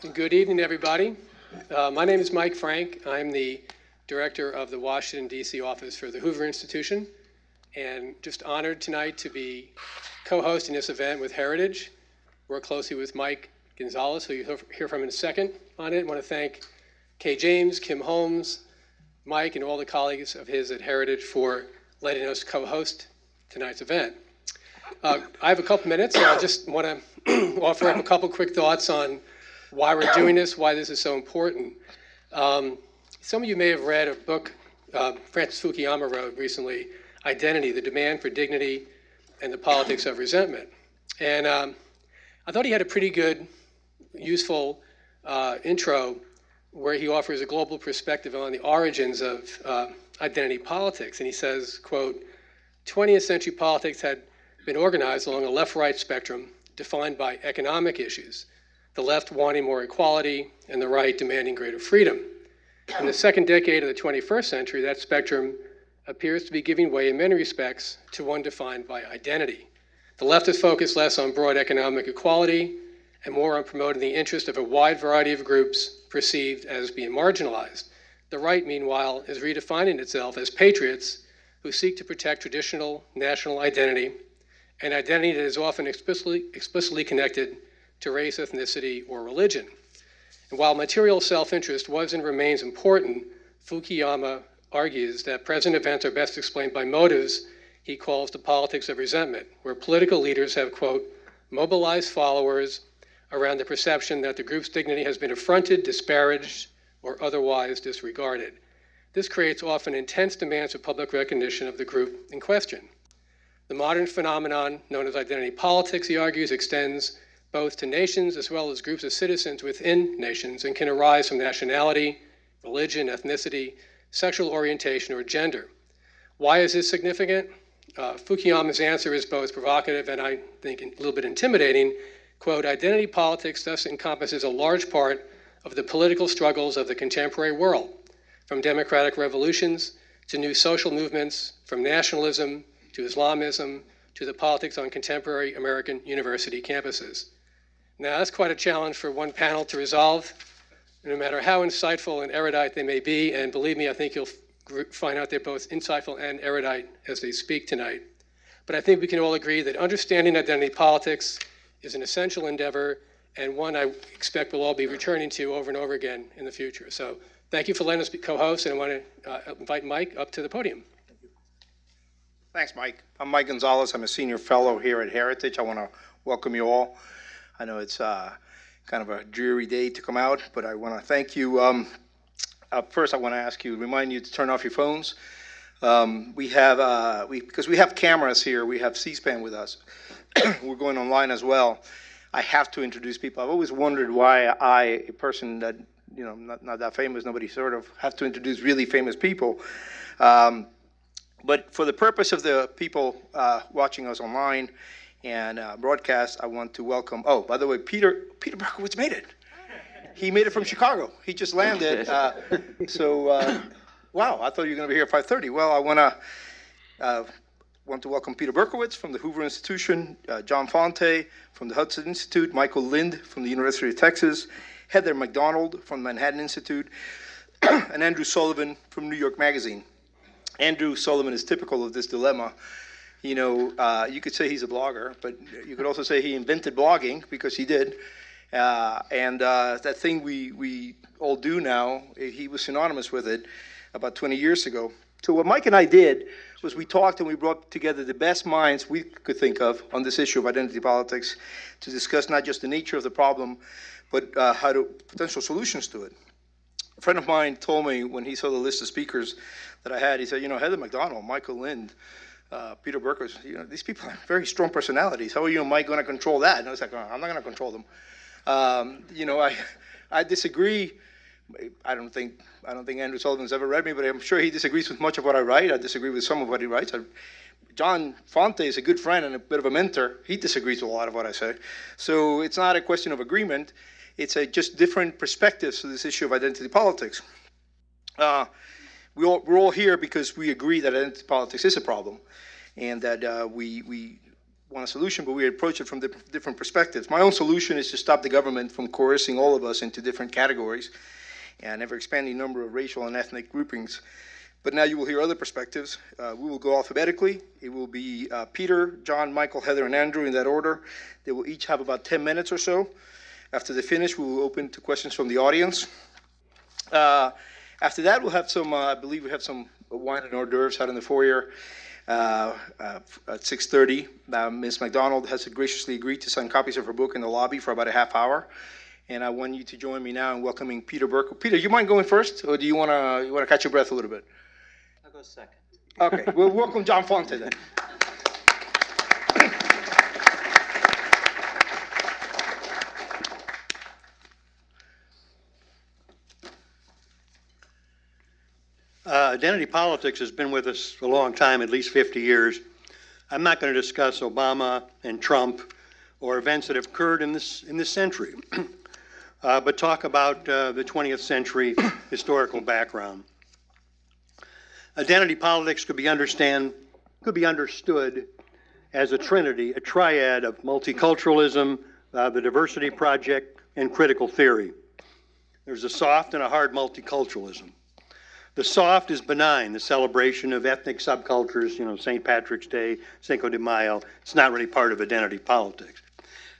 Good evening, everybody. My name is Mike Frank. I'm the director of the Washington, D.C. office for the Hoover Institution, and just honored tonight to be co-hosting this event with Heritage. Work closely with Mike Gonzales, who you'll hear from in a second on it. I want to thank Kay James, Kim Holmes, Mike, and all the colleagues of his at Heritage for letting us co-host tonight's event. I have a couple minutes, and I just want to offer up a couple quick thoughts on why we're doing this, why this is so important. Some of you may have read a book Francis Fukuyama wrote recently, Identity, the Demand for Dignity and the Politics of Resentment. And I thought he had a pretty good, useful intro where he offers a global perspective on the origins of identity politics. And he says, quote, 20th century politics had been organized along a left-right spectrum defined by economic issues, the left wanting more equality and the right demanding greater freedom. In the second decade of the 21st century, that spectrum appears to be giving way in many respects to one defined by identity. The left is focused less on broad economic equality and more on promoting the interest of a wide variety of groups perceived as being marginalized. The right, meanwhile, is redefining itself as patriots who seek to protect traditional national identity, an identity that is often explicitly connected to race, ethnicity, or religion. And while material self-interest was and remains important, Fukuyama argues that present events are best explained by motives he calls the politics of resentment, where political leaders have, quote, mobilized followers around the perception that the group's dignity has been affronted, disparaged, or otherwise disregarded. This creates often intense demands for public recognition of the group in question. The modern phenomenon known as identity politics, he argues, extends both to nations as well as groups of citizens within nations and can arise from nationality, religion, ethnicity, sexual orientation, or gender. Why is this significant? Fukuyama's answer is both provocative and I think a little bit intimidating. Quote, identity politics thus encompasses a large part of the political struggles of the contemporary world, from democratic revolutions to new social movements, from nationalism to Islamism to the politics on contemporary American university campuses. Now, that's quite a challenge for one panel to resolve, no matter how insightful and erudite they may be, and believe me, I think you'll find out they're both insightful and erudite as they speak tonight. But I think we can all agree that understanding identity politics is an essential endeavor and one I expect we'll all be returning to over and over again in the future. So thank you for letting us be co-hosts, and I want to invite Mike up to the podium. Thanks, Mike. I'm Mike Gonzales. I'm a senior fellow here at Heritage. I want to welcome you all. I know it's kind of a dreary day to come out, but I want to thank you. First, I want to remind you to turn off your phones. Because we have cameras here, we have C-SPAN with us. We're going online as well. I have to introduce people. I've always wondered why a person that, not that famous, nobody sort of, have to introduce really famous people. But for the purpose of the people watching us online and broadcast, I want to welcome, oh, by the way, Peter Berkowitz made it. He made it from Chicago. He just landed. Wow, I thought you were going to be here at 5:30. Well, I want to welcome Peter Berkowitz from the Hoover Institution, John Fonte from the Hudson Institute, Michael Lind from the University of Texas, Heather McDonald from the Manhattan Institute, and Andrew Sullivan from New York Magazine. Andrew Sullivan is typical of this dilemma. You could say he's a blogger, but you could also say he invented blogging, because he did. That thing we all do now, he was synonymous with it about 20 years ago. So what Mike and I did was we talked and we brought together the best minds we could think of on this issue of identity politics to discuss not just the nature of the problem, but potential solutions to it. A friend of mine told me when he saw the list of speakers that I had, he said, Heather McDonald, Michael Lind, Peter Berkowitz, these people have very strong personalities. How are you and Mike going to control that? And I was like, I'm not going to control them. I disagree. I don't think Andrew Sullivan's ever read me, but I'm sure he disagrees with much of what I write. I disagree with some of what he writes. John Fonte is a good friend and a bit of a mentor. He disagrees with a lot of what I say. So it's not a question of agreement. It's just different perspectives to this issue of identity politics. We're all here because we agree that identity politics is a problem, and that we want a solution, but we approach it from different perspectives. My own solution is to stop the government from coercing all of us into different categories and ever-expanding number of racial and ethnic groupings. But now you will hear other perspectives. We will go alphabetically. It will be Peter, John, Michael, Heather, and Andrew in that order. They will each have about 10 minutes or so. After they finish, we will open to questions from the audience. After that, we'll have some, I believe we have some wine and hors d'oeuvres out in the foyer at 6:30. Ms. McDonald has graciously agreed to sign copies of her book in the lobby for about a half hour. And I want you to join me now in welcoming Peter Burke. Peter, you mind going first, or do you want to catch your breath a little bit? I'll go second. Okay, we'll welcome John Fonte then. Identity politics has been with us a long time, at least 50 years. I'm not going to discuss Obama and Trump or events that have occurred in this century, but talk about the 20th century historical background. Identity politics could be understood as a trinity, a triad of multiculturalism, the diversity project, and critical theory. There's a soft and a hard multiculturalism. The soft is benign, the celebration of ethnic subcultures, St. Patrick's Day, Cinco de Mayo. It's not really part of identity politics.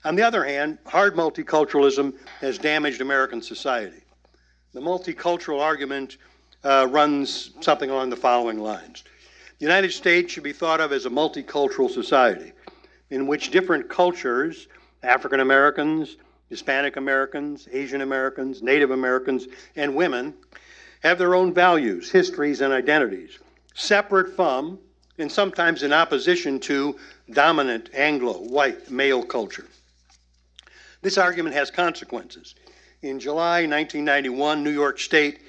On the other hand, hard multiculturalism has damaged American society. The multicultural argument runs something along the following lines. The United States should be thought of as a multicultural society in which different cultures, African Americans, Hispanic Americans, Asian Americans, Native Americans, and women, have their own values, histories, and identities, separate from, and sometimes in opposition to, dominant Anglo, white, male culture. This argument has consequences. In July 1991, New York State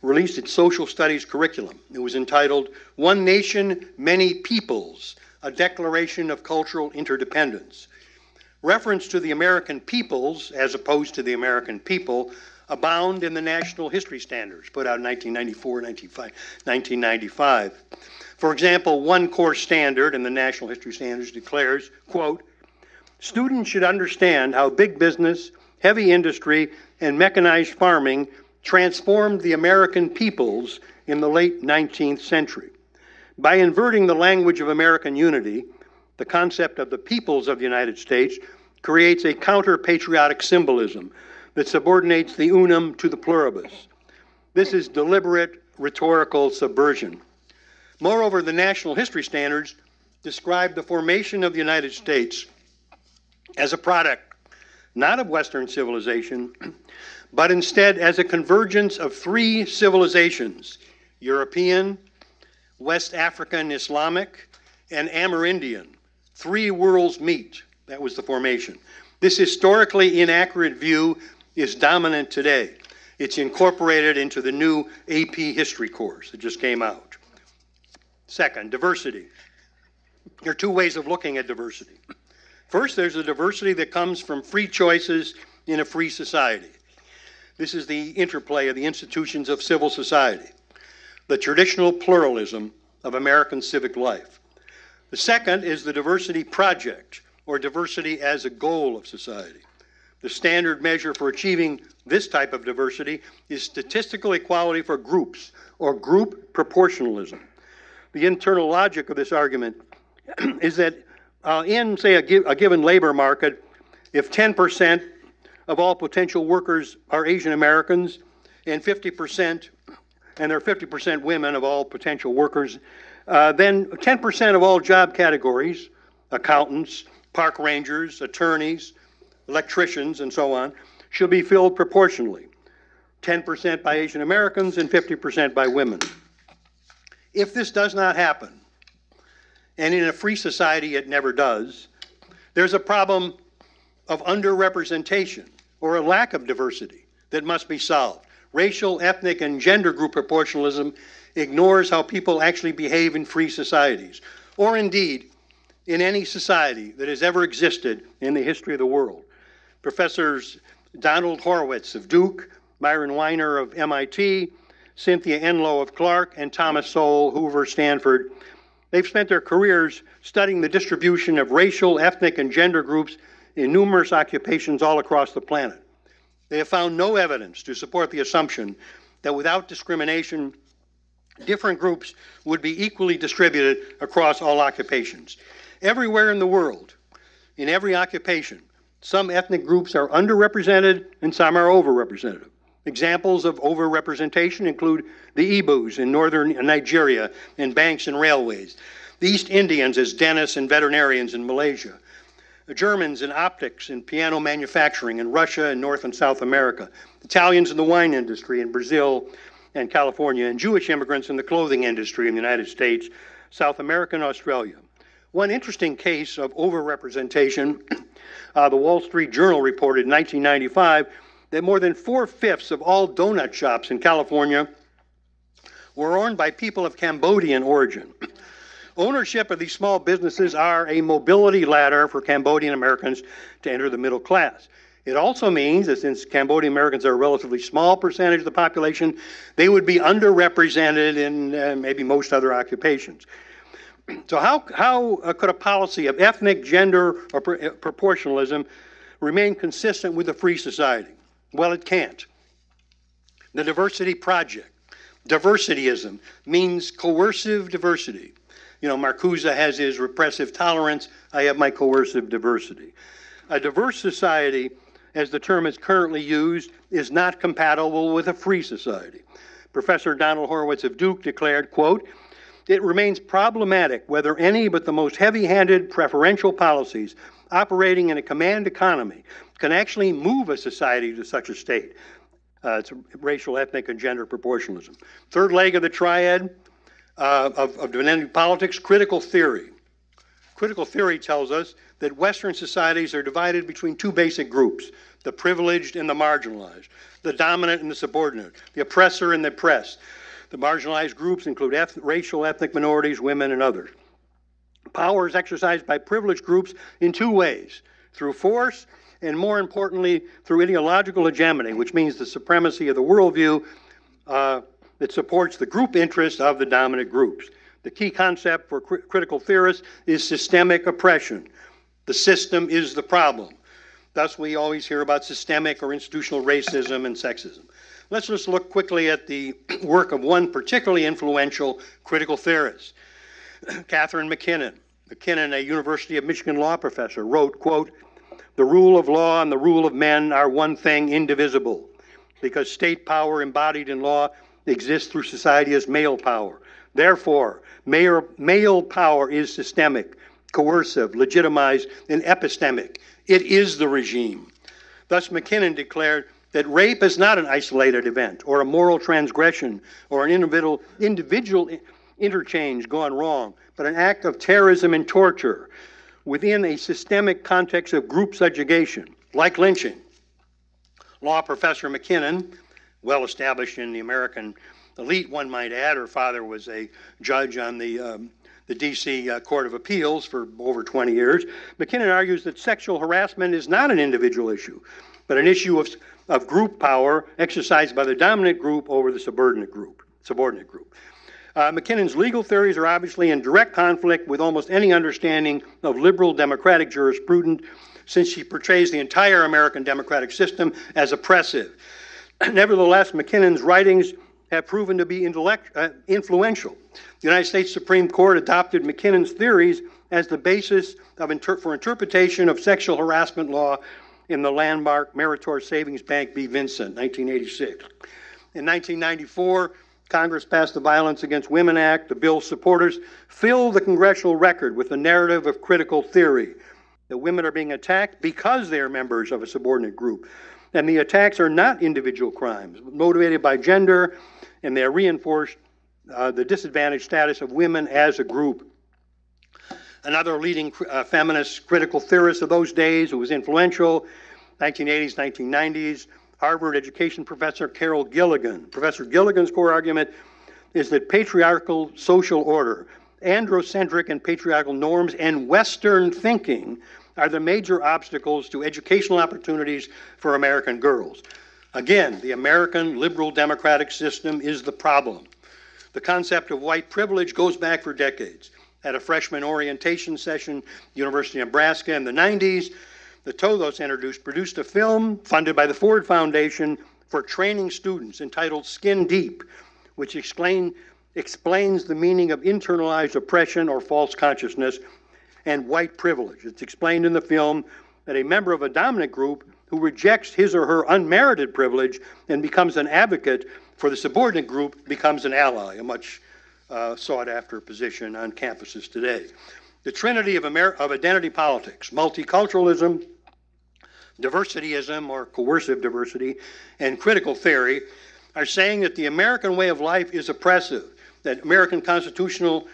released its social studies curriculum. It was entitled, One Nation, Many Peoples, a Declaration of Cultural Interdependence. Reference to the American peoples, as opposed to the American people, abound in the National History Standards, put out in 1995. For example, one core standard in the National History Standards declares, quote, students should understand how big business, heavy industry, and mechanized farming transformed the American peoples in the late 19th century. By inverting the language of American unity, the concept of the peoples of the United States creates a counter-patriotic symbolism that subordinates the unum to the pluribus. This is deliberate rhetorical subversion. Moreover, the National History Standards describe the formation of the United States as a product not of Western civilization, but instead as a convergence of three civilizations, European, West African Islamic, and Amerindian. Three worlds meet. That was the formation. This historically inaccurate view is dominant today. It's incorporated into the new AP history course that just came out. Second, diversity. There are two ways of looking at diversity. First, there's a diversity that comes from free choices in a free society. This is the interplay of the institutions of civil society, the traditional pluralism of American civic life. The second is the diversity project, or diversity as a goal of society. The standard measure for achieving this type of diversity is statistical equality for groups, or group proportionalism. The internal logic of this argument is that in, say, a given labor market, if 10% of all potential workers are Asian Americans and 50%, and there are 50% women of all potential workers, then 10% of all job categories, accountants, park rangers, attorneys, electricians, and so on, should be filled proportionally. 10% by Asian Americans and 50% by women. If this does not happen, and in a free society it never does, there's a problem of underrepresentation or a lack of diversity that must be solved. Racial, ethnic, and gender group proportionalism ignores how people actually behave in free societies, or indeed in any society that has ever existed in the history of the world. Professors Donald Horowitz of Duke, Myron Weiner of MIT, Cynthia Enlow of Clark, and Thomas Sowell, Hoover, Stanford, They've spent their careers studying the distribution of racial, ethnic, and gender groups in numerous occupations all across the planet. They have found no evidence to support the assumption that without discrimination, different groups would be equally distributed across all occupations. Everywhere in the world, in every occupation, some ethnic groups are underrepresented and some are overrepresented. Examples of overrepresentation include the Igbos in northern Nigeria in banks and railways, the East Indians as dentists and veterinarians in Malaysia, the Germans in optics and piano manufacturing in Russia and North and South America, Italians in the wine industry in Brazil and California, and Jewish immigrants in the clothing industry in the United States, South America, and Australia. One interesting case of overrepresentation, the Wall Street Journal reported in 1995 that more than 4/5 of all donut shops in California were owned by people of Cambodian origin. Ownership of these small businesses are a mobility ladder for Cambodian Americans to enter the middle class. It also means that since Cambodian Americans are a relatively small percentage of the population, they would be underrepresented in maybe most other occupations. So how could a policy of ethnic, gender, or proportionalism remain consistent with a free society? Well, it can't. The Diversity Project, diversityism, means coercive diversity. You know, Marcuse has his repressive tolerance, I have my coercive diversity. A diverse society, as the term is currently used, is not compatible with a free society. Professor Donald Horowitz of Duke declared, quote, "It remains problematic whether any but the most heavy-handed preferential policies operating in a command economy can actually move a society to such a state." It's racial, ethnic, and gender proportionalism. Third leg of the triad of dynamic politics, critical theory. Critical theory tells us that Western societies are divided between two basic groups, the privileged and the marginalized, the dominant and the subordinate, the oppressor and the oppressed. The marginalized groups include racial, ethnic minorities, women, and others. Power is exercised by privileged groups in two ways, through force and, more importantly, through ideological hegemony, which means the supremacy of the worldview that supports the group interests of the dominant groups. The key concept for critical theorists is systemic oppression. The system is the problem. Thus, we always hear about systemic or institutional racism and sexism. Let's just look quickly at the work of one particularly influential critical theorist, Catherine MacKinnon. MacKinnon, a University of Michigan law professor, wrote, quote, "The rule of law and the rule of men are one thing indivisible, because state power embodied in law exists through society as male power. Therefore, male power is systemic, coercive, legitimized, and epistemic. It is the regime." Thus, MacKinnon declared that rape is not an isolated event or a moral transgression or an individual interchange gone wrong, but an act of terrorism and torture within a systemic context of group subjugation, like lynching. Law professor MacKinnon, well established in the American elite, one might add, her father was a judge on the D.C. Court of Appeals for over 20 years. MacKinnon argues that sexual harassment is not an individual issue, but an issue of group power exercised by the dominant group over the subordinate group. MacKinnon's legal theories are obviously in direct conflict with almost any understanding of liberal democratic jurisprudence, since she portrays the entire American democratic system as oppressive. Nevertheless, MacKinnon's writings have proven to be influential. The United States Supreme Court adopted MacKinnon's theories as the basis for interpretation of sexual harassment law in the landmark Meritor Savings Bank v. Vincent, 1986. In 1994, Congress passed the Violence Against Women Act. The bill's supporters filled the congressional record with the narrative of critical theory, that women are being attacked because they are members of a subordinate group. And the attacks are not individual crimes, motivated by gender, and they reinforce the disadvantaged status of women as a group. Another leading feminist critical theorist of those days who was influential, 1980s, 1990s, Harvard education professor Carol Gilligan. Professor Gilligan's core argument is that patriarchal social order, androcentric and patriarchal norms, and Western thinking are the major obstacles to educational opportunities for American girls. Again, the American liberal democratic system is the problem. The concept of white privilege goes back for decades. At a freshman orientation session, University of Nebraska in the 90s, the Tothos produced a film funded by the Ford Foundation for training students entitled Skin Deep, which explains the meaning of internalized oppression or false consciousness and white privilege. It's explained in the film that a member of a dominant group who rejects his or her unmerited privilege and becomes an advocate for the subordinate group becomes an ally, a much sought-after position on campuses today. The trinity of identity politics, multiculturalism, diversityism or coercive diversity, and critical theory are saying that the American way of life is oppressive, that American constitutional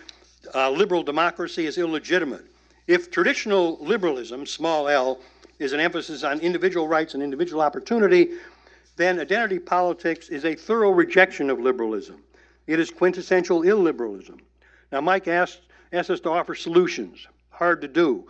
liberal democracy is illegitimate. If traditional liberalism, small l, is an emphasis on individual rights and individual opportunity, then identity politics is a thorough rejection of liberalism. It is quintessential illiberalism. Now, Mike asked us to offer solutions. Hard to do.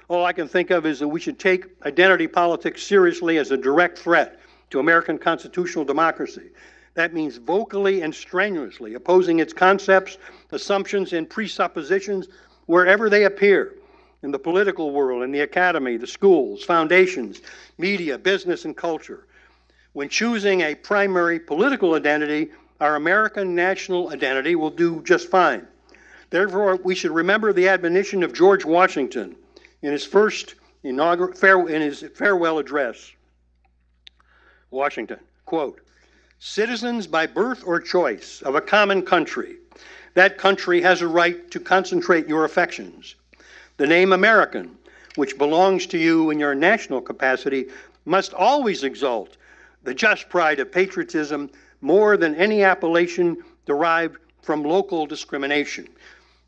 All I can think of is that we should take identity politics seriously as a direct threat to American constitutional democracy. That means vocally and strenuously opposing its concepts, assumptions, and presuppositions wherever they appear, in the political world, in the academy, the schools, foundations, media, business, and culture. When choosing a primary political identity, our American national identity will do just fine. Therefore, we should remember the admonition of George Washington in his farewell address. Washington, quote, "Citizens by birth or choice of a common country, that country has a right to concentrate your affections. The name American, which belongs to you in your national capacity, must always exalt the just pride of patriotism more than any appellation derived from local discrimination.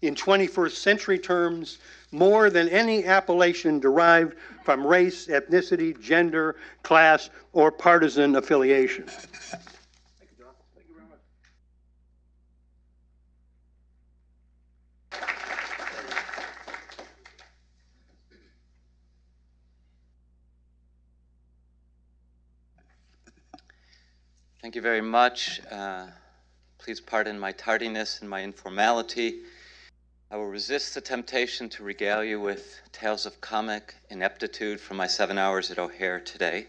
In 21st century terms, more than any appellation derived from race, ethnicity, gender, class, or partisan affiliation." Thank you, John. Thank you very much. Thank you very much. Please pardon my tardiness and my informality. I will resist the temptation to regale you with tales of comic ineptitude from my 7 hours at O'Hare today.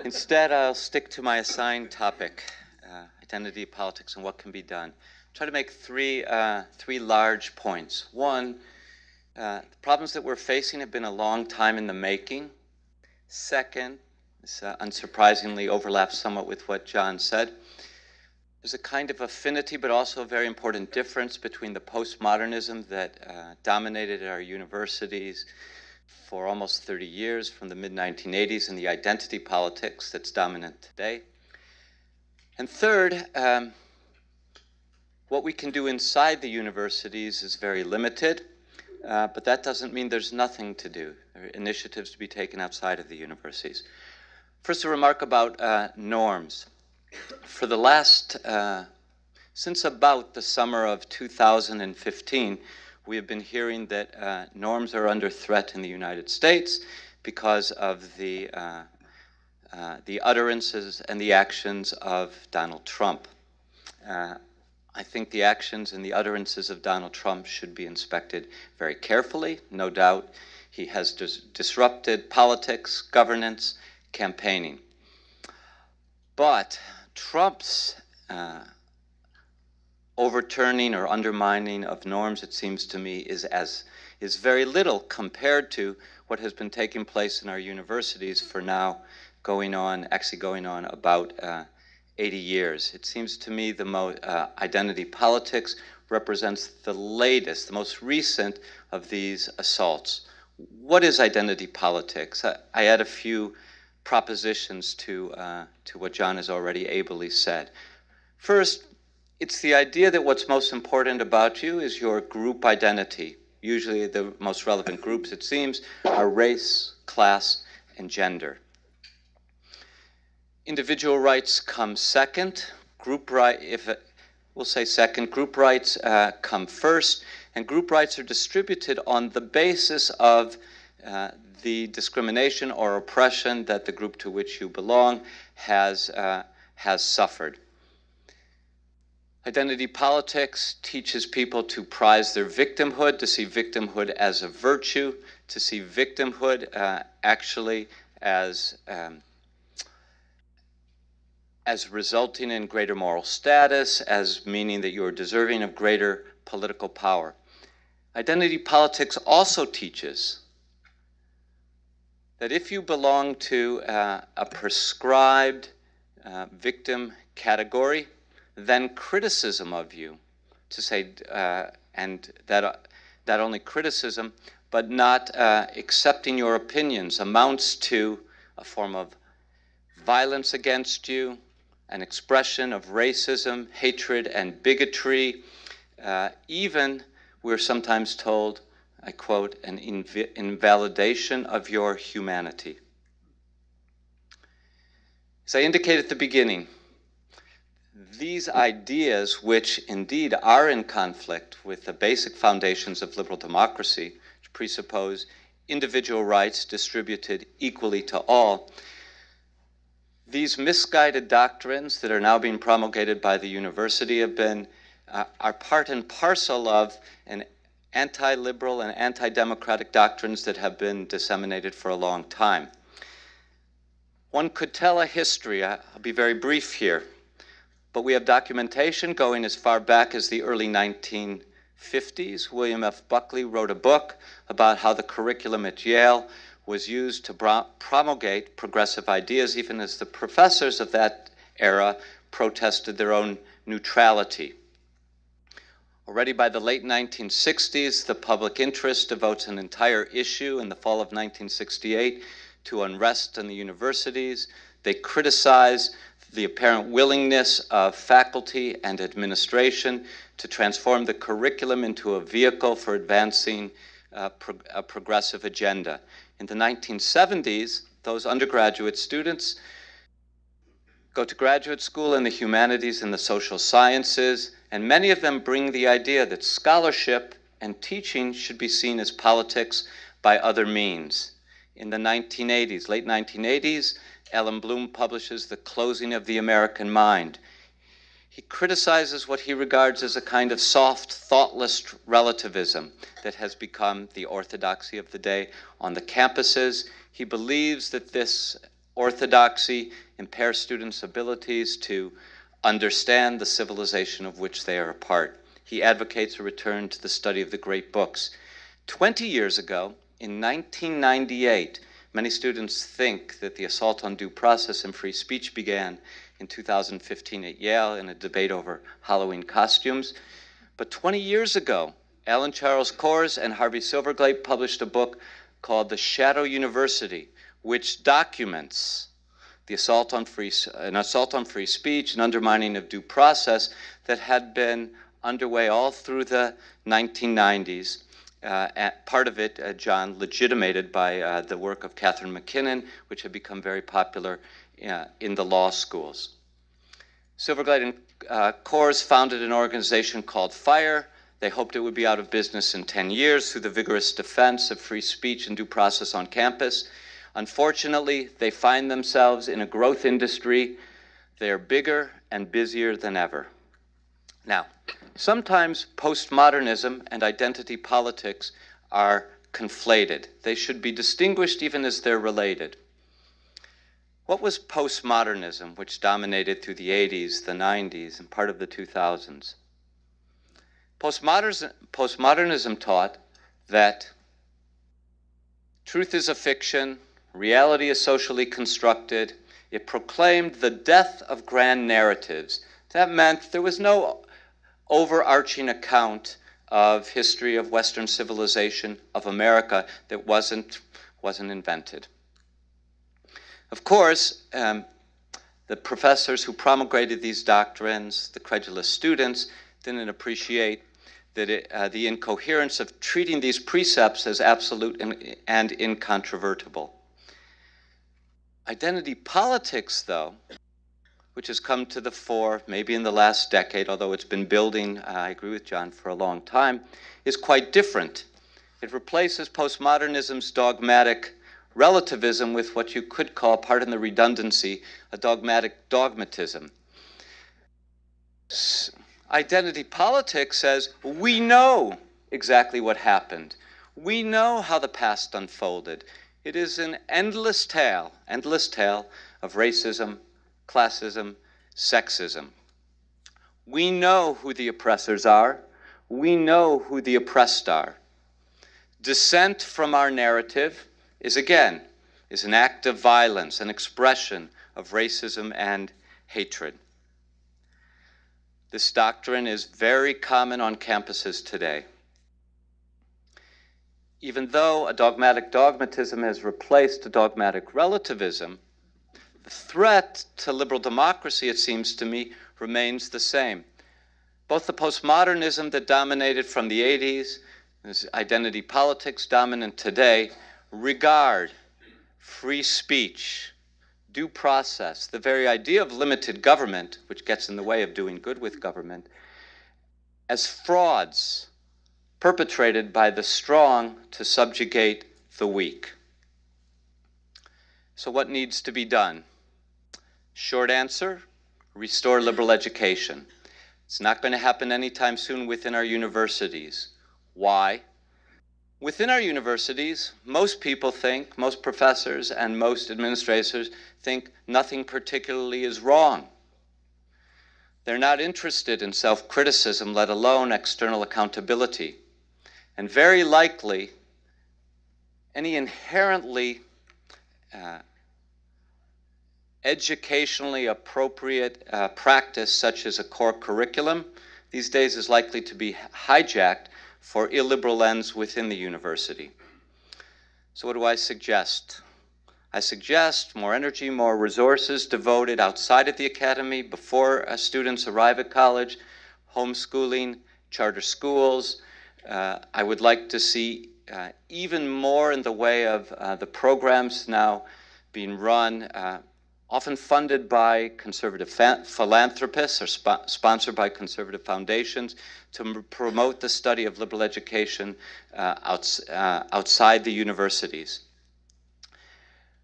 Instead, I'll stick to my assigned topic, identity politics and what can be done. Try to make three large points. One, the problems that we're facing have been a long time in the making. Second, this unsurprisingly overlaps somewhat with what John said. There's a kind of affinity, but also a very important difference between the postmodernism that dominated our universities for almost 30 years, from the mid-1980s, and the identity politics that's dominant today. And third, what we can do inside the universities is very limited, but that doesn't mean there's nothing to do. There are initiatives to be taken outside of the universities. First, a remark about norms. For the last, since about the summer of 2015, we have been hearing that norms are under threat in the United States because of the utterances and the actions of Donald Trump. I think the actions and the utterances of Donald Trump should be inspected very carefully. No doubt he has disrupted politics, governance, campaigning. But Trump's overturning or undermining of norms, it seems to me, is very little compared to what has been taking place in our universities for now going on about 80 years. It seems to me the identity politics represents the latest, the most recent of these assaults. What is identity politics? I add a few propositions to what John has already ably said. First, it's the idea that what's most important about you is your group identity. Usually the most relevant groups, it seems, are race, class, and gender. Individual rights come second. We'll say second. Group rights come first, and group rights are distributed on the basis of the discrimination or oppression that the group to which you belong has suffered. Identity politics teaches people to prize their victimhood, to see victimhood as a virtue, to see victimhood actually as resulting in greater moral status, as meaning that you are deserving of greater political power. Identity politics also teaches that if you belong to a prescribed victim category, then criticism of you, to say, and that not only criticism, but not accepting your opinions amounts to a form of violence against you, an expression of racism, hatred, and bigotry. Even, we're sometimes told, I quote, an invalidation of your humanity. As I indicated at the beginning, these ideas, which indeed are in conflict with the basic foundations of liberal democracy, which presuppose individual rights distributed equally to all, these misguided doctrines that are now being promulgated by the university have been, are part and parcel of an anti-liberal and anti-democratic doctrines that have been disseminated for a long time. One could tell a history. I'll be very brief here. But we have documentation going as far back as the early 1950s. William F. Buckley wrote a book about how the curriculum at Yale was used to promulgate progressive ideas, even as the professors of that era protested their own neutrality. Already by the late 1960s, the public interest devotes an entire issue in the fall of 1968 to unrest in the universities. They criticize the apparent willingness of faculty and administration to transform the curriculum into a vehicle for advancing a progressive agenda. In the 1970s, those undergraduate students go to graduate school in the humanities and the social sciences, and many of them bring the idea that scholarship and teaching should be seen as politics by other means. In the 1980s, late 1980s, Alan Bloom publishes The Closing of the American Mind. He criticizes what he regards as a kind of soft, thoughtless relativism that has become the orthodoxy of the day on the campuses. He believes that this orthodoxy impairs students' abilities to understand the civilization of which they are a part. He advocates a return to the study of the great books. 20 years ago, in 1998, many students think that the assault on due process and free speech began in 2015 at Yale in a debate over Halloween costumes. But 20 years ago, Alan Charles Kors and Harvey Silverglate published a book called The Shadow University, which documents the assault on free speech and undermining of due process that had been underway all through the 1990s. Part of it, John, legitimated by the work of Catherine McKinnon, which had become very popular in the law schools. Silverglate and Kors founded an organization called FIRE. They hoped it would be out of business in 10 years through the vigorous defense of free speech and due process on campus. Unfortunately, they find themselves in a growth industry. They're bigger and busier than ever. Now, sometimes postmodernism and identity politics are conflated. They should be distinguished even as they're related. What was postmodernism, which dominated through the 80s, the 90s, and part of the 2000s? Postmodernism taught that truth is a fiction, reality is socially constructed. It proclaimed the death of grand narratives. That meant there was no overarching account of history of Western civilization, of America, that wasn't invented. Of course, the professors who promulgated these doctrines, the credulous students, didn't appreciate that the incoherence of treating these precepts as absolute and incontrovertible. Identity politics, though, which has come to the fore maybe in the last decade, although it's been building, I agree with John, for a long time, is quite different. It replaces postmodernism's dogmatic relativism with what you could call, pardon the redundancy, a dogmatic dogmatism. Identity politics says we know exactly what happened. We know how the past unfolded. It is an endless tale of racism, classism, sexism. We know who the oppressors are. We know who the oppressed are. Dissent from our narrative is an act of violence, an expression of racism and hatred. This doctrine is very common on campuses today. Even though a dogmatic dogmatism has replaced a dogmatic relativism, the threat to liberal democracy, it seems to me, remains the same. Both the postmodernism that dominated from the 80s, this identity politics dominant today, regard free speech, due process, the very idea of limited government, which gets in the way of doing good with government, as frauds perpetrated by the strong to subjugate the weak. So what needs to be done? Short answer, restore liberal education. It's not going to happen anytime soon within our universities. Why? Within our universities, most people think, most professors and most administrators think nothing particularly is wrong. They're not interested in self-criticism, let alone external accountability. And very likely, any inherently educationally appropriate practice, such as a core curriculum, these days is likely to be hijacked for illiberal ends within the university. So what do I suggest? I suggest more energy, more resources devoted outside of the academy before students arrive at college, homeschooling, charter schools. I would like to see even more in the way of the programs now being run, often funded by conservative philanthropists or sponsored by conservative foundations, to promote the study of liberal education outside the universities.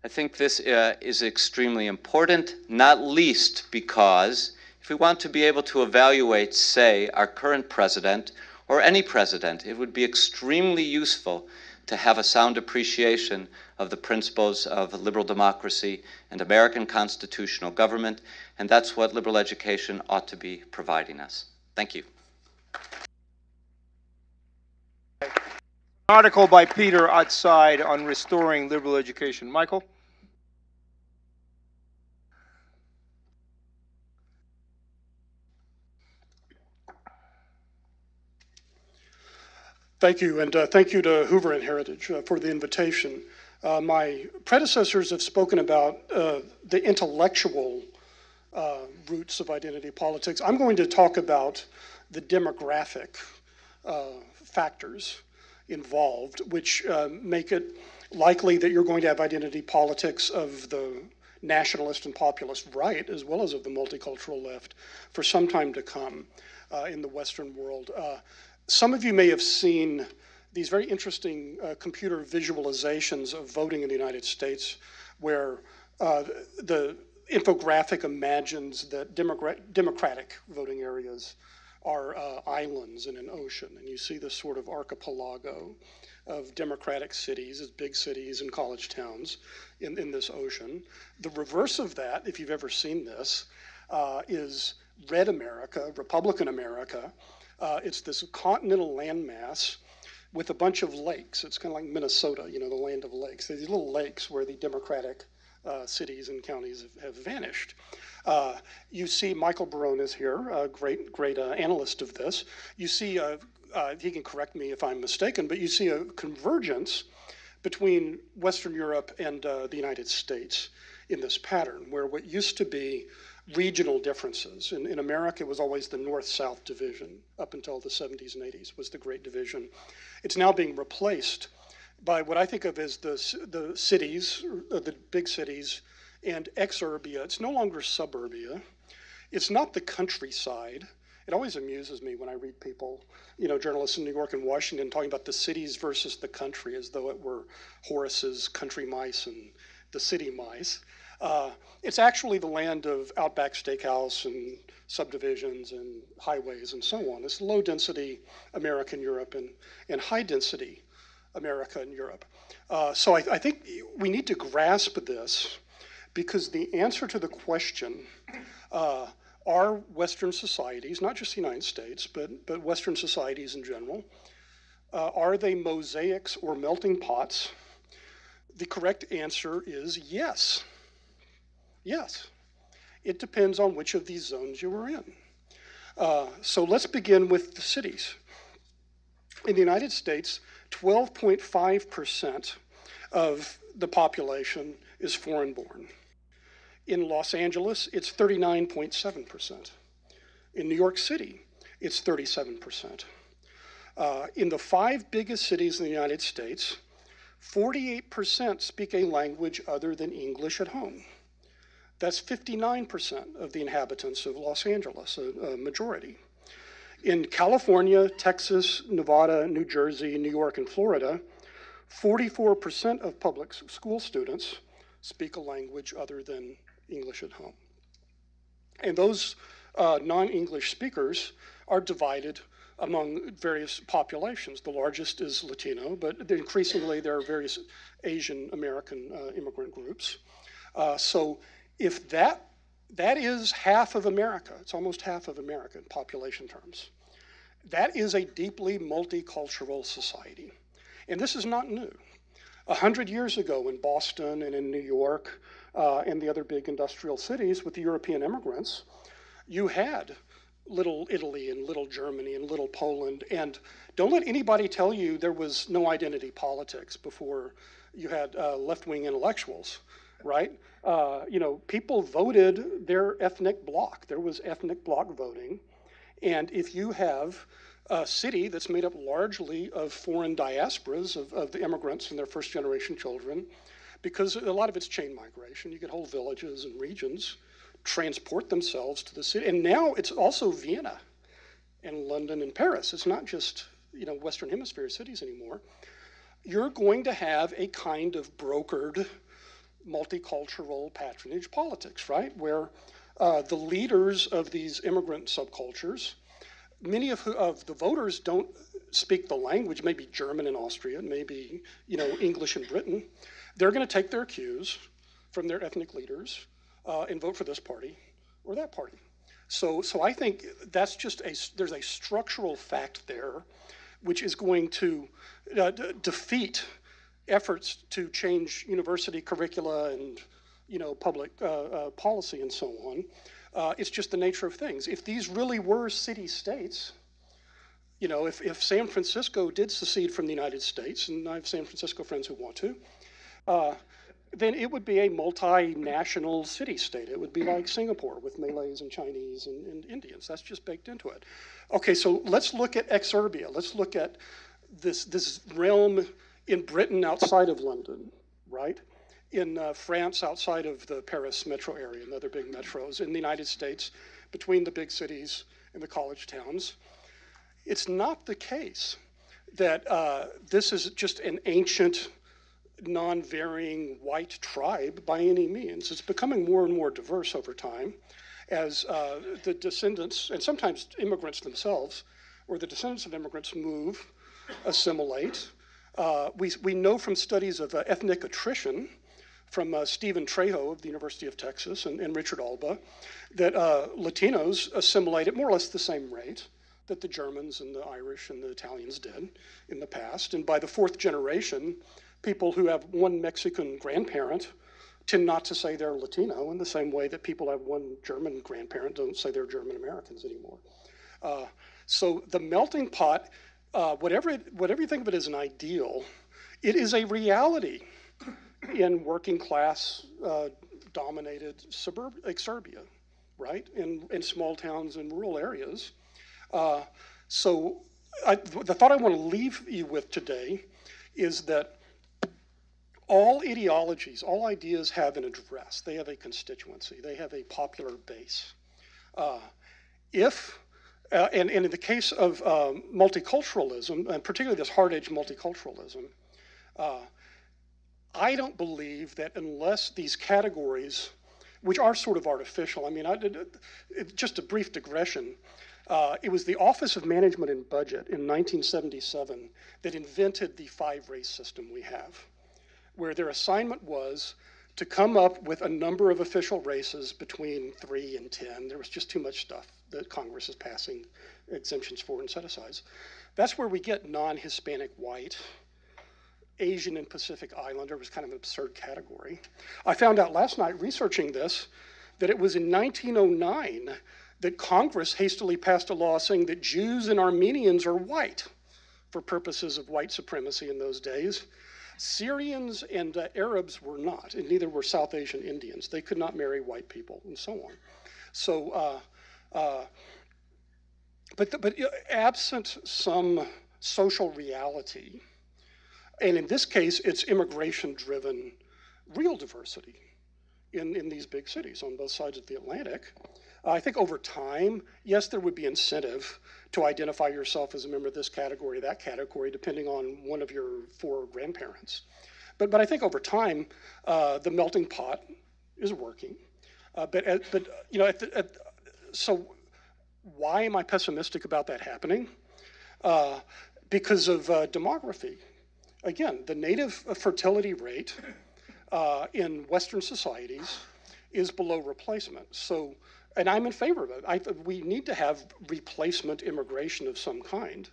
I think this is extremely important, not least because if we want to be able to evaluate, say, our current president or any president, it would be extremely useful to have a sound appreciation of the principles of liberal democracy and American constitutional government, and that's what liberal education ought to be providing us. Thank you. Article by Peter outside on restoring liberal education. Michael? Thank you, and thank you to Hoover and Heritage for the invitation. My predecessors have spoken about the intellectual roots of identity politics. I'm going to talk about the demographic factors involved, which make it likely that you're going to have identity politics of the nationalist and populist right, as well as of the multicultural left, for some time to come in the Western world. Some of you may have seen these very interesting computer visualizations of voting in the United States, where the infographic imagines that democratic voting areas are islands in an ocean, and you see this sort of archipelago of democratic cities, as big cities and college towns in this ocean. The reverse of that, if you've ever seen this, is red America, Republican America. It's this continental landmass with a bunch of lakes. It's kind of like Minnesota, you know, the land of lakes. There's these little lakes where the democratic cities and counties have vanished. You see Michael Barone is here, a great analyst of this. You see, he can correct me if I'm mistaken, but you see a convergence between Western Europe and the United States in this pattern, where what used to be regional differences. In America, it was always the North-South division up until the 70s and 80s was the Great Division. It's now being replaced by what I think of as the cities, the big cities, and exurbia. It's no longer suburbia. It's not the countryside. It always amuses me when I read people, you know, journalists in New York and Washington talking about the cities versus the country as though it were Horace's country mice and the city mice. It's actually the land of Outback Steakhouse and subdivisions and highways and so on. It's low-density America and Europe and high-density America and Europe. So I think we need to grasp this, because the answer to the question, are Western societies, not just the United States, but Western societies in general, are they mosaics or melting pots? The correct answer is yes. Yes. It depends on which of these zones you are in. So let's begin with the cities. In the United States, 12.5% of the population is foreign-born. In Los Angeles, it's 39.7%. In New York City, it's 37%. In the 5 biggest cities in the United States, 48% speak a language other than English at home. That's 59% of the inhabitants of Los Angeles, a majority. In California, Texas, Nevada, New Jersey, New York, and Florida, 44% of public school students speak a language other than English at home. And those non-English speakers are divided among various populations. The largest is Latino, but increasingly there are various Asian American immigrant groups. So if that is half of America, it's almost half of America in population terms. That is a deeply multicultural society. And this is not new. 100 years ago in Boston and in New York and the other big industrial cities with the European immigrants, you had little Italy and little Germany and little Poland. And don't let anybody tell you there was no identity politics before you had left-wing intellectuals, right? People voted their ethnic bloc. There was ethnic bloc voting. And if you have a city that's made up largely of foreign diasporas of the immigrants and their first-generation children, because a lot of it's chain migration. You get whole villages and regions transport themselves to the city. And now it's also Vienna and London and Paris. It's not just, Western Hemisphere cities anymore. You're going to have a kind of brokered multicultural patronage politics, right? Where the leaders of these immigrant subcultures, many of the voters don't speak the language, maybe German in Austria, maybe English in Britain. They're going to take their cues from their ethnic leaders and vote for this party or that party. So I think that's just there's a structural fact there, which is going to defeat efforts to change university curricula and public policy and so on. It's just the nature of things. If these really were city-states, if San Francisco did secede from the United States, and I have San Francisco friends who want to, then it would be a multinational city-state. It would be like Singapore with Malays and Chinese and Indians. That's just baked into it. Okay, so let's look at exurbia. Let's look at this realm in Britain outside of London, right? In France outside of the Paris metro area and other big metros, in the United States between the big cities and the college towns. It's not the case that this is just an ancient, non-varying white tribe by any means. It's becoming more and more diverse over time as the descendants, and sometimes immigrants themselves, or the descendants of immigrants move, assimilate. We know from studies of ethnic attrition from Stephen Trejo of the University of Texas and Richard Alba, that Latinos assimilate at more or less the same rate that the Germans and the Irish and the Italians did in the past. And by the 4th generation, people who have one Mexican grandparent tend not to say they're Latino in the same way that people have one German grandparent don't say they're German Americans anymore. So the melting pot, whatever you think of it as an ideal, it is a reality in working class dominated exurbia, right? In small towns and rural areas. So the thought I want to leave you with today is that all ideologies, all ideas have an address. They have a constituency. They have a popular base. And in the case of multiculturalism, and particularly this hard-edge multiculturalism, I don't believe that unless these categories which are sort of artificial. I mean, just a brief digression. It was the Office of Management and Budget in 1977 that invented the 5-race system we have, where their assignment was to come up with a number of official races between 3 and 10. There was just too much stuff that Congress is passing exemptions for and set-asides. That's where we get non-Hispanic white. Asian and Pacific Islander was kind of an absurd category. I found out last night researching this that it was in 1909 that Congress hastily passed a law saying that Jews and Armenians are white for purposes of white supremacy in those days. Syrians and Arabs were not, and neither were South Asian Indians. They could not marry white people, and so on. So, but absent some social reality, and in this case, it's immigration-driven real diversity in these big cities on both sides of the Atlantic. I think over time, yes, there would be incentive to identify yourself as a member of this category, that category, depending on one of your 4 grandparents. But I think over time, the melting pot is working. But you know, so why am I pessimistic about that happening? Because of demography. Again, the native fertility rate in Western societies is below replacement. So, and I'm in favor of it. We need to have replacement immigration of some kind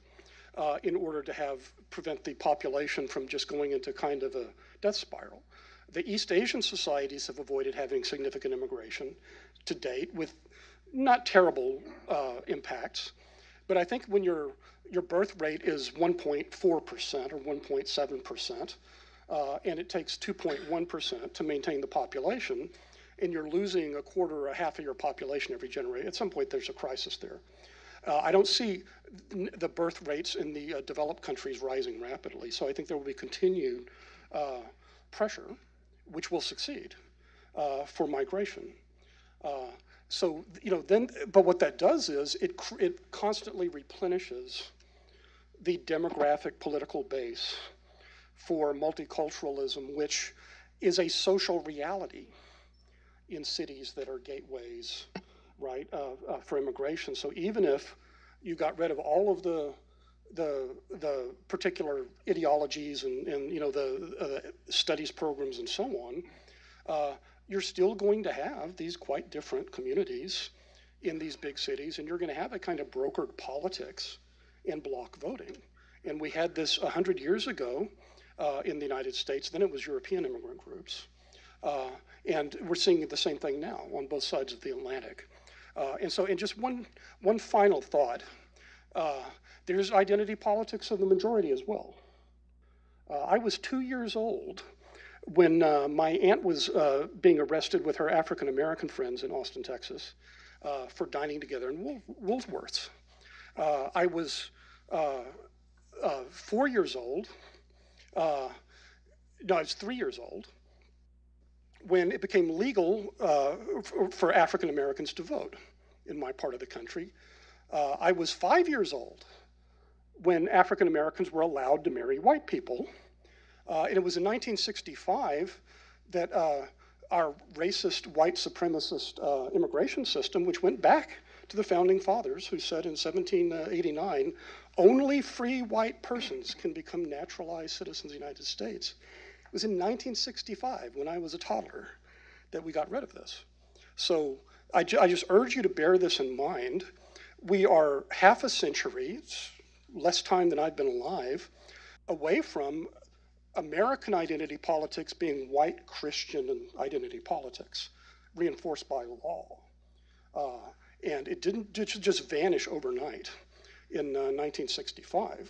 in order to prevent the population from just going into kind of a death spiral. The East Asian societies have avoided having significant immigration to date with not terrible impacts. But I think when your birth rate is 1.4% or 1.7%, and it takes 2.1% to maintain the population, and you're losing a quarter or a half of your population every generation, at some point there's a crisis there. I don't see the birth rates in the developed countries rising rapidly, so I think there will be continued pressure, which will succeed for migration. So, you know, but what that does is it constantly replenishes the demographic political base for multiculturalism, which is a social reality in cities that are gateways, right, for immigration. So even if you got rid of all of the particular ideologies and you know the studies programs and so on, you're still going to have these quite different communities in these big cities, and you're going to have a kind of brokered politics and block voting. And we had this 100 years ago in the United States. Then it was European immigrant groups. And we're seeing the same thing now on both sides of the Atlantic. And just one final thought. There's identity politics of the majority as well. I was 2 years old when my aunt was being arrested with her African-American friends in Austin, Texas, for dining together in Woolworths. I was 4 years old. No, I was 3 years old when it became legal for African Americans to vote in my part of the country. I was 5 years old when African Americans were allowed to marry white people. And it was in 1965 that our racist, white supremacist immigration system, which went back to the founding fathers, who said in 1789, only free white persons can become naturalized citizens of the United States. It was in 1965, when I was a toddler, that we got rid of this. So I just urge you to bear this in mind. We are half a century, it's less time than I've been alive, away from American identity politics being white Christian identity politics, reinforced by law. And it didn't just vanish overnight in 1965.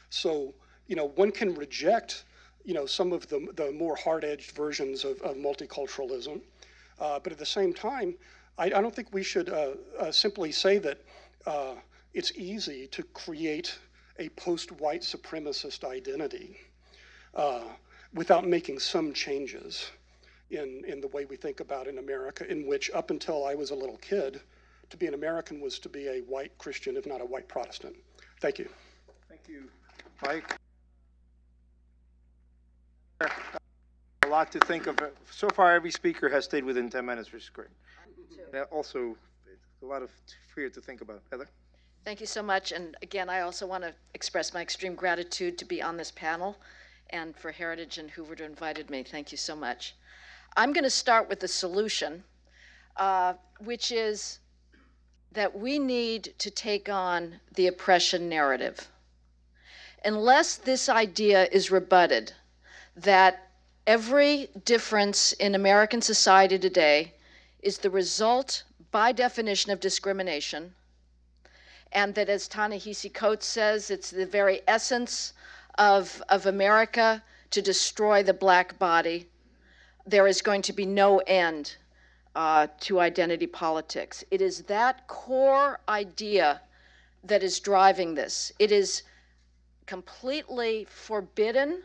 So, you know, one can reject, you know, some of the more hard-edged versions of multiculturalism, but at the same time, I don't think we should simply say that it's easy to create a post-white supremacist identity without making some changes in the way we think about in America, in which up until I was a little kid, to be an American was to be a white Christian, if not a white Protestant. Thank you. Thank you, Mike. lot to think of. So far, every speaker has stayed within 10 minutes, which is great. Also, a lot of fear to think about. Heather? Thank you so much. And again, I also want to express my extreme gratitude to be on this panel and for Heritage and Hoover to invited me. Thank you so much. I'm going to start with the solution, which is that we need to take on the oppression narrative. Unless this idea is rebutted, that every difference in American society today is the result, by definition, of discrimination, and that, as Ta-Nehisi Coates says, it's the very essence of America to destroy the black body, there is going to be no end to identity politics. It is that core idea that is driving this. It is completely forbidden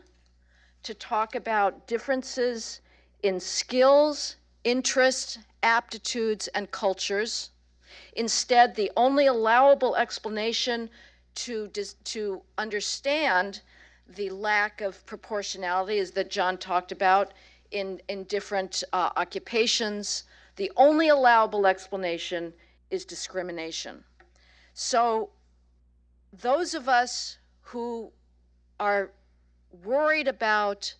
to talk about differences in skills, interests, aptitudes, and cultures. Instead, the only allowable explanation to understand the lack of proportionality is that John talked about in different occupations. The only allowable explanation is discrimination. So those of us who are worried about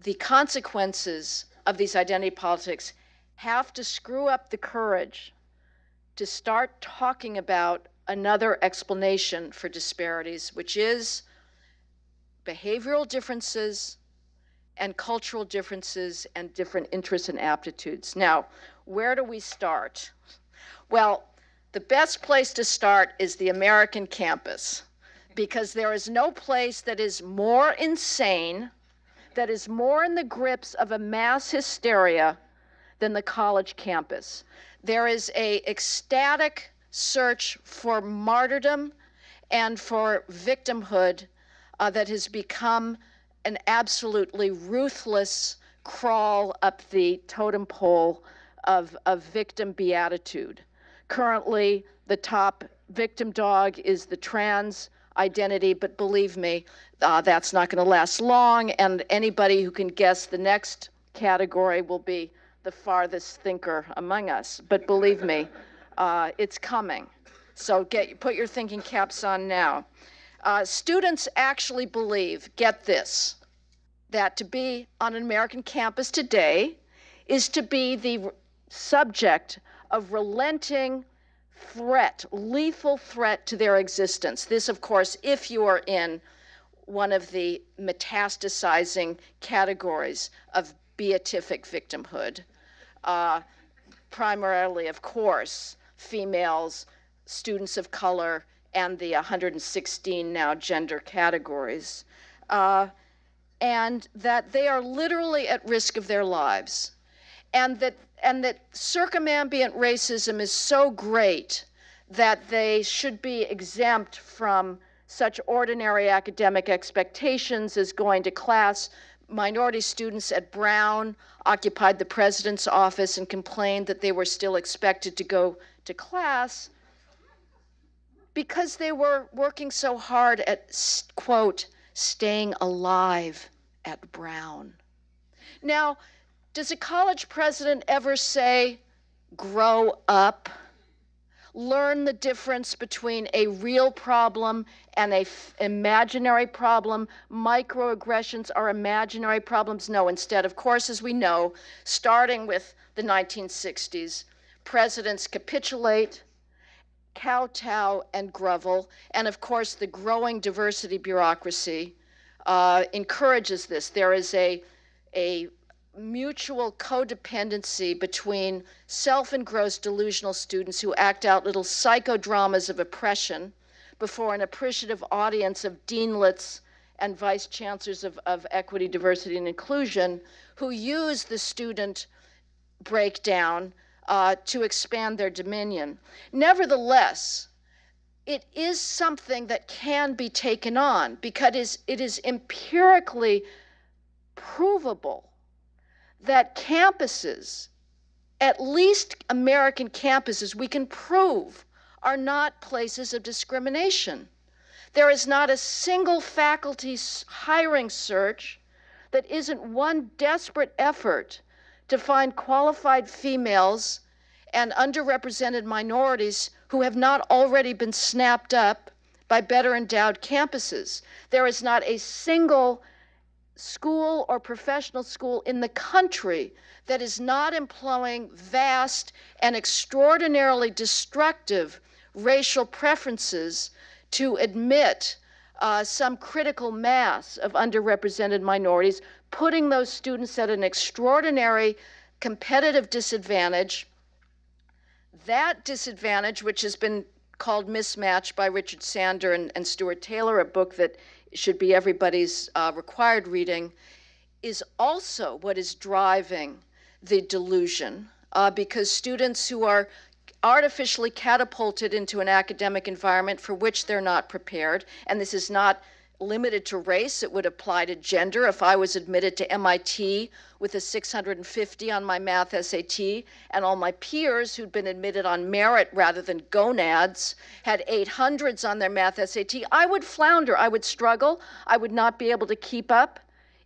the consequences of these identity politics have to screw up the courage to start talking about another explanation for disparities, which is behavioral differences and cultural differences and different interests and aptitudes. Now, where do we start? Well, the best place to start is the American campus, because there is no place that is more insane, that is more in the grips of a mass hysteria than the college campus. There is an ecstatic search for martyrdom and for victimhood that has become an absolutely ruthless crawl up the totem pole of victim beatitude. Currently, the top victim dog is the trans identity, but believe me, that's not going to last long, and anybody who can guess the next category will be the farthest thinker among us. But believe me, it's coming. So put your thinking caps on now. Students actually believe, get this, that to be on an American campus today is to be the subject of relenting threat, lethal threat to their existence. This, of course, if you are in one of the metastasizing categories of beatific victimhood, primarily, of course, females, students of color, and the 116 now gender categories, and that they are literally at risk of their lives, and that circumambient racism is so great that they should be exempt from such ordinary academic expectations as going to class. Minority students at Brown occupied the president's office and complained that they were still expected to go to class because they were working so hard at, quote, staying alive at Brown. Now, does a college president ever say, grow up? Learn the difference between a real problem and an imaginary problem. Microaggressions are imaginary problems. No, instead, of course, as we know, starting with the 1960s, presidents capitulate, kowtow, and grovel. And of course, the growing diversity bureaucracy encourages this. There is a mutual codependency between self-engrossed delusional students who act out little psychodramas of oppression before an appreciative audience of deanlets and vice chancellors of equity, diversity, and inclusion who use the student breakdown to expand their dominion. Nevertheless, it is something that can be taken on because it is empirically provable that campuses, at least American campuses, we can prove are not places of discrimination. There is not a single faculty hiring search that isn't one desperate effort to find qualified females and underrepresented minorities who have not already been snapped up by better endowed campuses. There is not a single school or professional school in the country that is not employing vast and extraordinarily destructive racial preferences to admit some critical mass of underrepresented minorities, putting those students at an extraordinary competitive disadvantage. That disadvantage, which has been called Mismatch by Richard Sander and Stuart Taylor, a book that should be everybody's required reading, is also what is driving the delusion, because students who are artificially catapulted into an academic environment for which they're not prepared, and this is not limited to race, it would apply to gender. If I was admitted to MIT with a 650 on my math SAT, and all my peers who'd been admitted on merit rather than gonads had 800s on their math SAT, I would flounder, I would struggle, I would not be able to keep up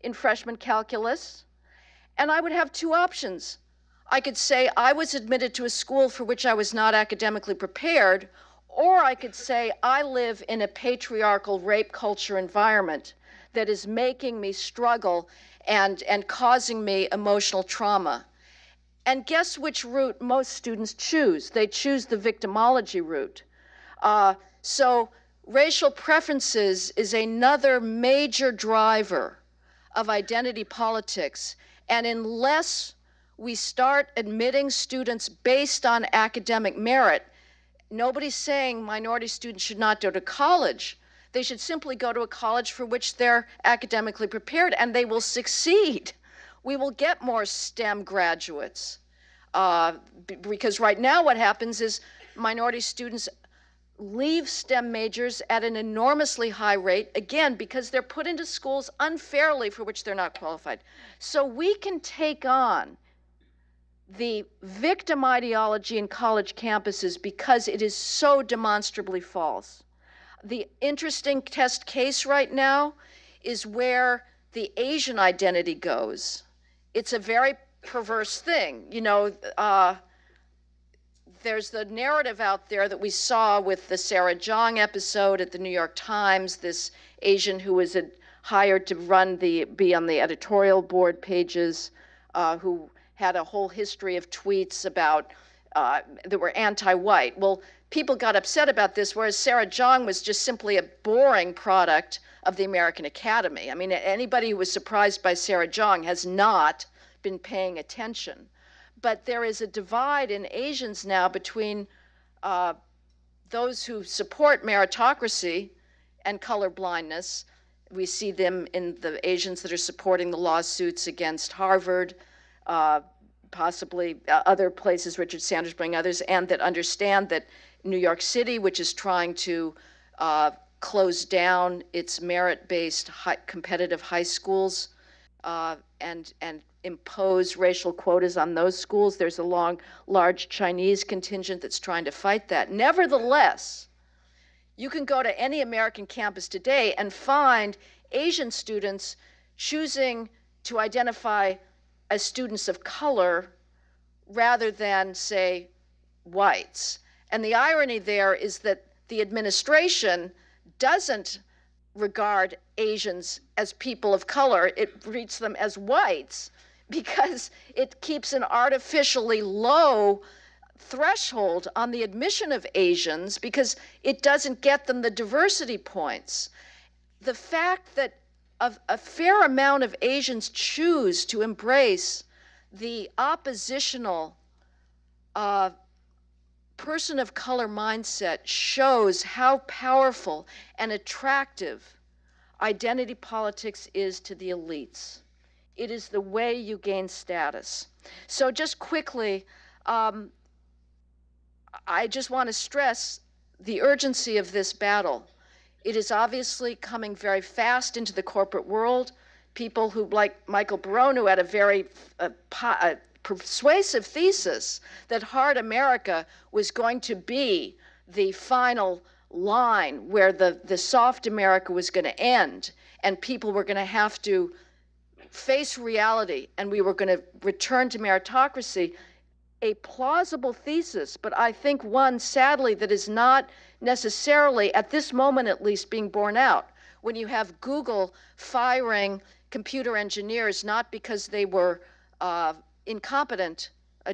in freshman calculus, and I would have two options. I could say I was admitted to a school for which I was not academically prepared, or I could say I live in a patriarchal rape culture environment that is making me struggle and causing me emotional trauma. And guess which route most students choose? They choose the victimology route. So racial preferences is another major driver of identity politics. And unless we start admitting students based on academic merit, nobody's saying minority students should not go to college. They should simply go to a college for which they're academically prepared, and they will succeed. We will get more STEM graduates. Because right now what happens is minority students leave STEM majors at an enormously high rate, again, because they're put into schools unfairly for which they're not qualified. So we can take on the victim ideology in college campuses because it is so demonstrably false. The interesting test case right now is where the Asian identity goes. It's a very perverse thing. You know, there's the narrative out there that we saw with the Sarah Jeong episode at the New York Times, this Asian who was hired to be on the editorial board pages, who had a whole history of tweets about that were anti-white. Well, people got upset about this, whereas Sarah Jeong was just simply a boring product of the American Academy. I mean, anybody who was surprised by Sarah Jeong has not been paying attention. But there is a divide in Asians now between those who support meritocracy and colorblindness. We see them in the Asians that are supporting the lawsuits against Harvard, possibly other places, Richard Sanders bring others, and that understand that New York City, which is trying to close down its merit-based competitive high schools and impose racial quotas on those schools. There's a large Chinese contingent that's trying to fight that. Nevertheless, you can go to any American campus today and find Asian students choosing to identify as students of color rather than, say, whites. And the irony there is that the administration doesn't regard Asians as people of color. It treats them as whites because it keeps an artificially low threshold on the admission of Asians because it doesn't get them the diversity points. The fact that a fair amount of Asians choose to embrace the oppositional person of color mindset shows how powerful and attractive identity politics is to the elites. It is the way you gain status. So just quickly, I just want to stress the urgency of this battle. It is obviously coming very fast into the corporate world. People who, like Michael Barone, who had a very persuasive thesis that hard America was going to be the final line where the soft America was going to end, and people were going to have to face reality and we were going to return to meritocracy, a plausible thesis, but I think one, sadly, that is not necessarily, at this moment at least, being borne out. When you have Google firing computer engineers, not because they were incompetent,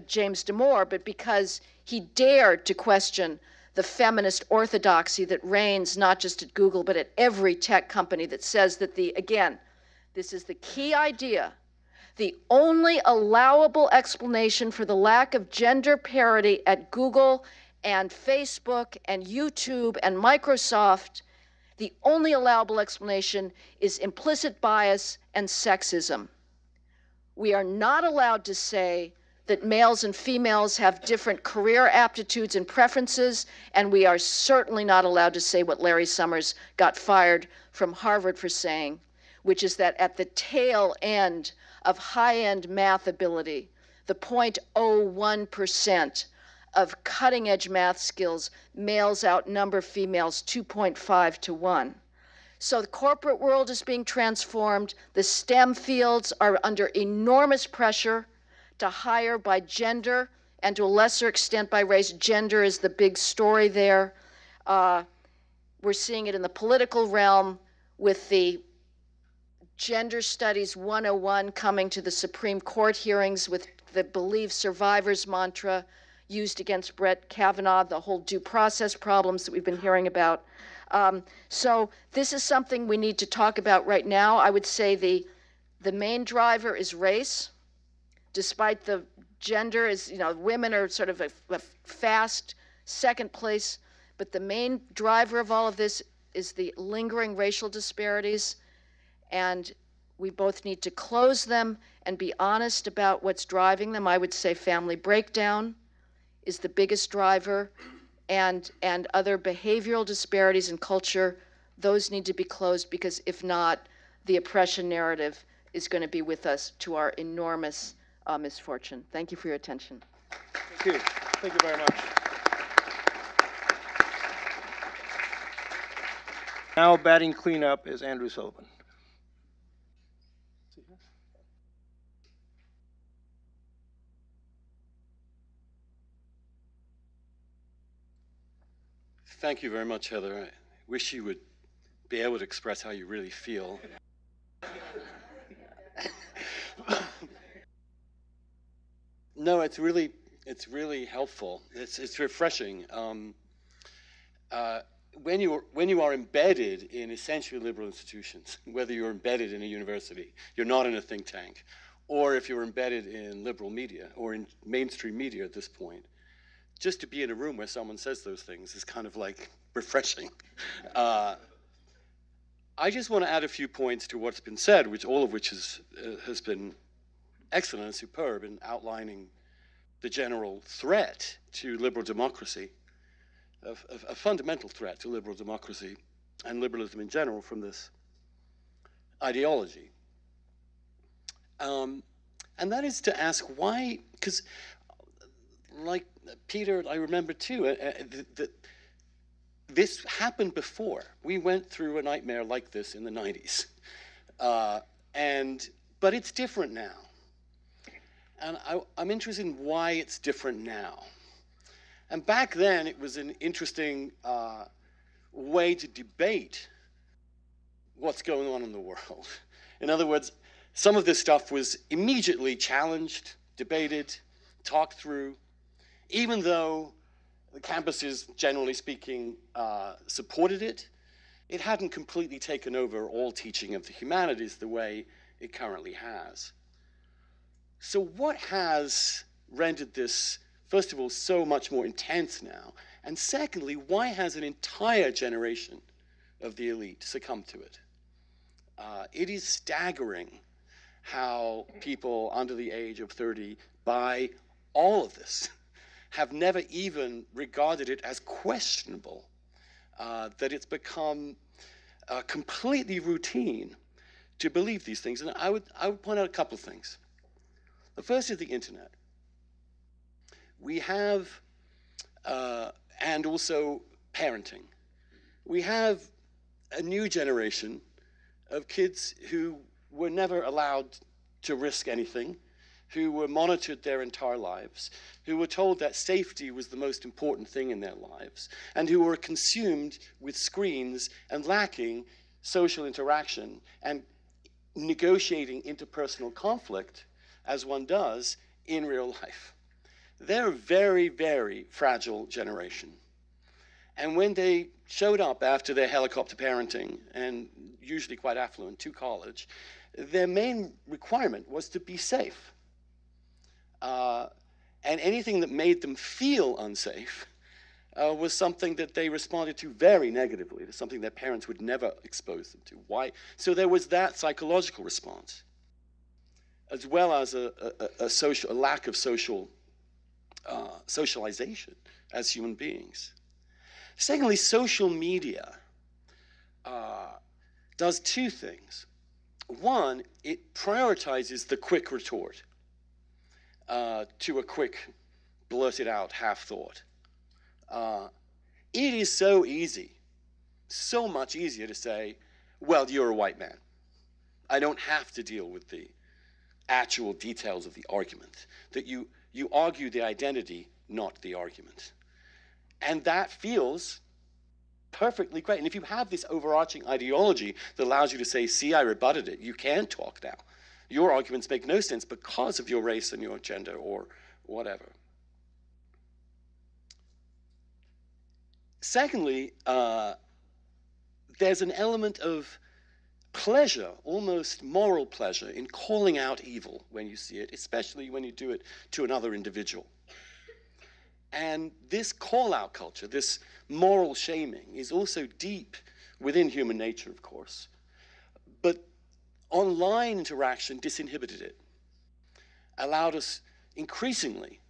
James Damore, but because he dared to question the feminist orthodoxy that reigns not just at Google, but at every tech company that says that again, this is the key idea. The only allowable explanation for the lack of gender parity at Google and Facebook and YouTube and Microsoft, the only allowable explanation is implicit bias and sexism. We are not allowed to say that males and females have different career aptitudes and preferences, and we are certainly not allowed to say what Larry Summers got fired from Harvard for saying, which is that at the tail end of high-end math ability, the 0.01% of cutting-edge math skills, males outnumber females 2.5 to 1. So the corporate world is being transformed. The STEM fields are under enormous pressure to hire by gender, and to a lesser extent by race. Gender is the big story there. We're seeing it in the political realm with the Gender Studies 101 coming to the Supreme Court hearings with the Believe Survivors mantra used against Brett Kavanaugh, the whole due process problems that we've been hearing about. So this is something we need to talk about right now. I would say the main driver is race, despite the gender is, women are sort of a fast second place, but the main driver of all of this is the lingering racial disparities, and we both need to close them and be honest about what's driving them. I would say family breakdown is the biggest driver, and other behavioral disparities in culture, those need to be closed, because if not, the oppression narrative is going to be with us to our enormous misfortune. Thank you for your attention. Thank you. Thank you very much. Now batting cleanup is Andrew Sullivan. Thank you very much, Heather. I wish you would be able to express how you really feel. No, it's really helpful. It's refreshing. When you are embedded in essentially liberal institutions, whether you're embedded in a university, you're not in a think tank, or if you're embedded in liberal media or in mainstream media at this point, just to be in a room where someone says those things is kind of like refreshing. I just want to add a few points to what's been said, all of which has been excellent and superb in outlining the general threat to liberal democracy, a fundamental threat to liberal democracy and liberalism in general from this ideology. And that is to ask why, because like Peter, I remember too, that this happened before. We went through a nightmare like this in the 90s. But it's different now. And I'm interested in why it's different now. And back then, it was an interesting way to debate what's going on in the world. In other words, some of this stuff was immediately challenged, debated, talked through, even though the campuses, generally speaking, supported it. It hadn't completely taken over all teaching of the humanities the way it currently has. So what has rendered this, first of all, so much more intense now? And secondly, why has an entire generation of the elite succumbed to it? It is staggering how people under the age of 30 buy all of this, have never even regarded it as questionable, that it's become completely routine to believe these things. And I would point out a couple of things. The first is the internet. We have, and also parenting. We have a new generation of kids who were never allowed to risk anything, who were monitored their entire lives, who were told that safety was the most important thing in their lives, and who were consumed with screens and lacking social interaction and negotiating interpersonal conflict as one does in real life. They're a very, very fragile generation. And when they showed up after their helicopter parenting, and usually quite affluent, to college, their main requirement was to be safe. And anything that made them feel unsafe was something that they responded to very negatively, to something their parents would never expose them to. Why? So there was that psychological response, as well as a lack of socialization as human beings. Secondly, social media does two things. One, it prioritizes the quick retort to a quick, blurted out half thought. It is so easy, so much easier to say, well, you're a white man. I don't have to deal with the actual details of the argument, that you argue the identity, not the argument. And that feels perfectly great. And if you have this overarching ideology that allows you to say, see, I rebutted it, you can talk now. Your arguments make no sense because of your race and your gender or whatever. Secondly, there's an element of pleasure, almost moral pleasure, in calling out evil when you see it, especially when you do it to another individual. And this call-out culture, this moral shaming, is also deep within human nature, of course. But online interaction disinhibited it, allowed us increasingly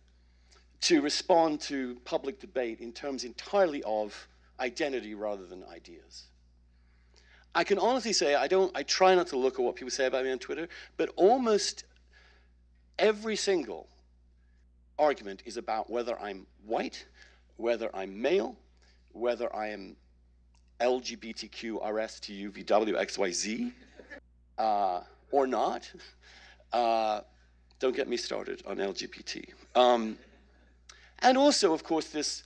to respond to public debate in terms entirely of identity rather than ideas. I can honestly say I try not to look at what people say about me on Twitter, but almost every single argument is about whether I'm white, whether I'm male, whether I am LGBTQ, RSTU, VW, XYZ, or not. Don't get me started on LGBT. And also, of course, this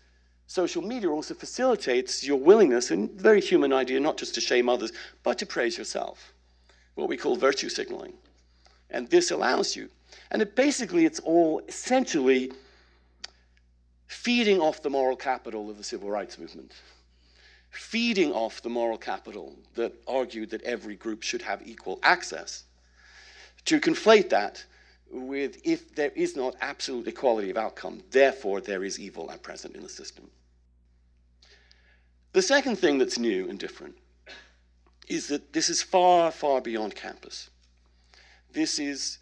social media also facilitates your willingness, and very human idea, not just to shame others, but to praise yourself, what we call virtue signaling. And this allows you. And it's all essentially feeding off the moral capital of the civil rights movement, feeding off the moral capital that argued that every group should have equal access, to conflate that with if there is not absolute equality of outcome, therefore there is evil at present in the system. The second thing that's new and different is that this is far, far beyond campus. This is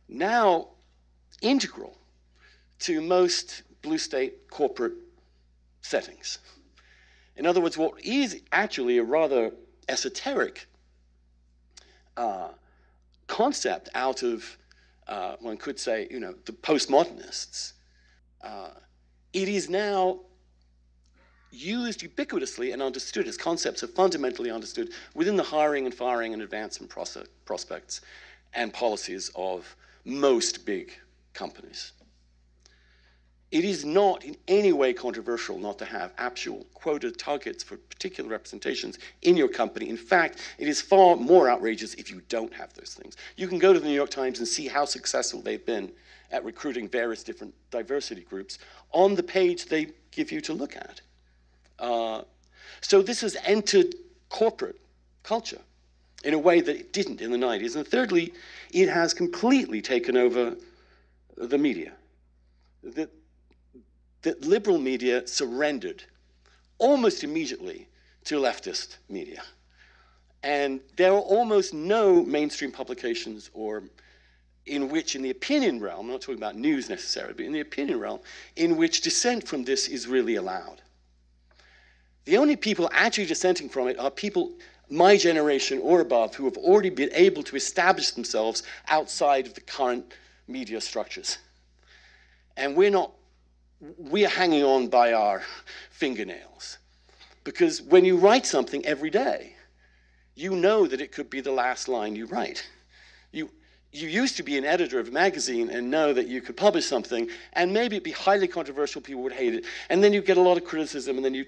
now integral to most blue state corporate settings. In other words, what is actually a rather esoteric concept out of, one could say, the postmodernists, it is now used ubiquitously and understood as concepts are fundamentally understood within the hiring and firing and advancement prospects and policies of most big companies. It is not in any way controversial not to have actual quota targets for particular representations in your company. In fact, it is far more outrageous if you don't have those things. You can go to the New York Times and see how successful they've been at recruiting various different diversity groups on the page they give you to look at. So this has entered corporate culture in a way that it didn't in the 90s. And thirdly, it has completely taken over the media. That liberal media surrendered almost immediately to leftist media. And there are almost no mainstream publications in which, in the opinion realm, I'm not talking about news necessarily, but in the opinion realm, in which dissent from this is really allowed. The only people actually dissenting from it are people my generation or above who have already been able to establish themselves outside of the current media structures. And we are hanging on by our fingernails. Because when you write something every day, you know that it could be the last line you write. You used to be an editor of a magazine and know that you could publish something, and maybe it'd be highly controversial, people would hate it, and then you get a lot of criticism, and then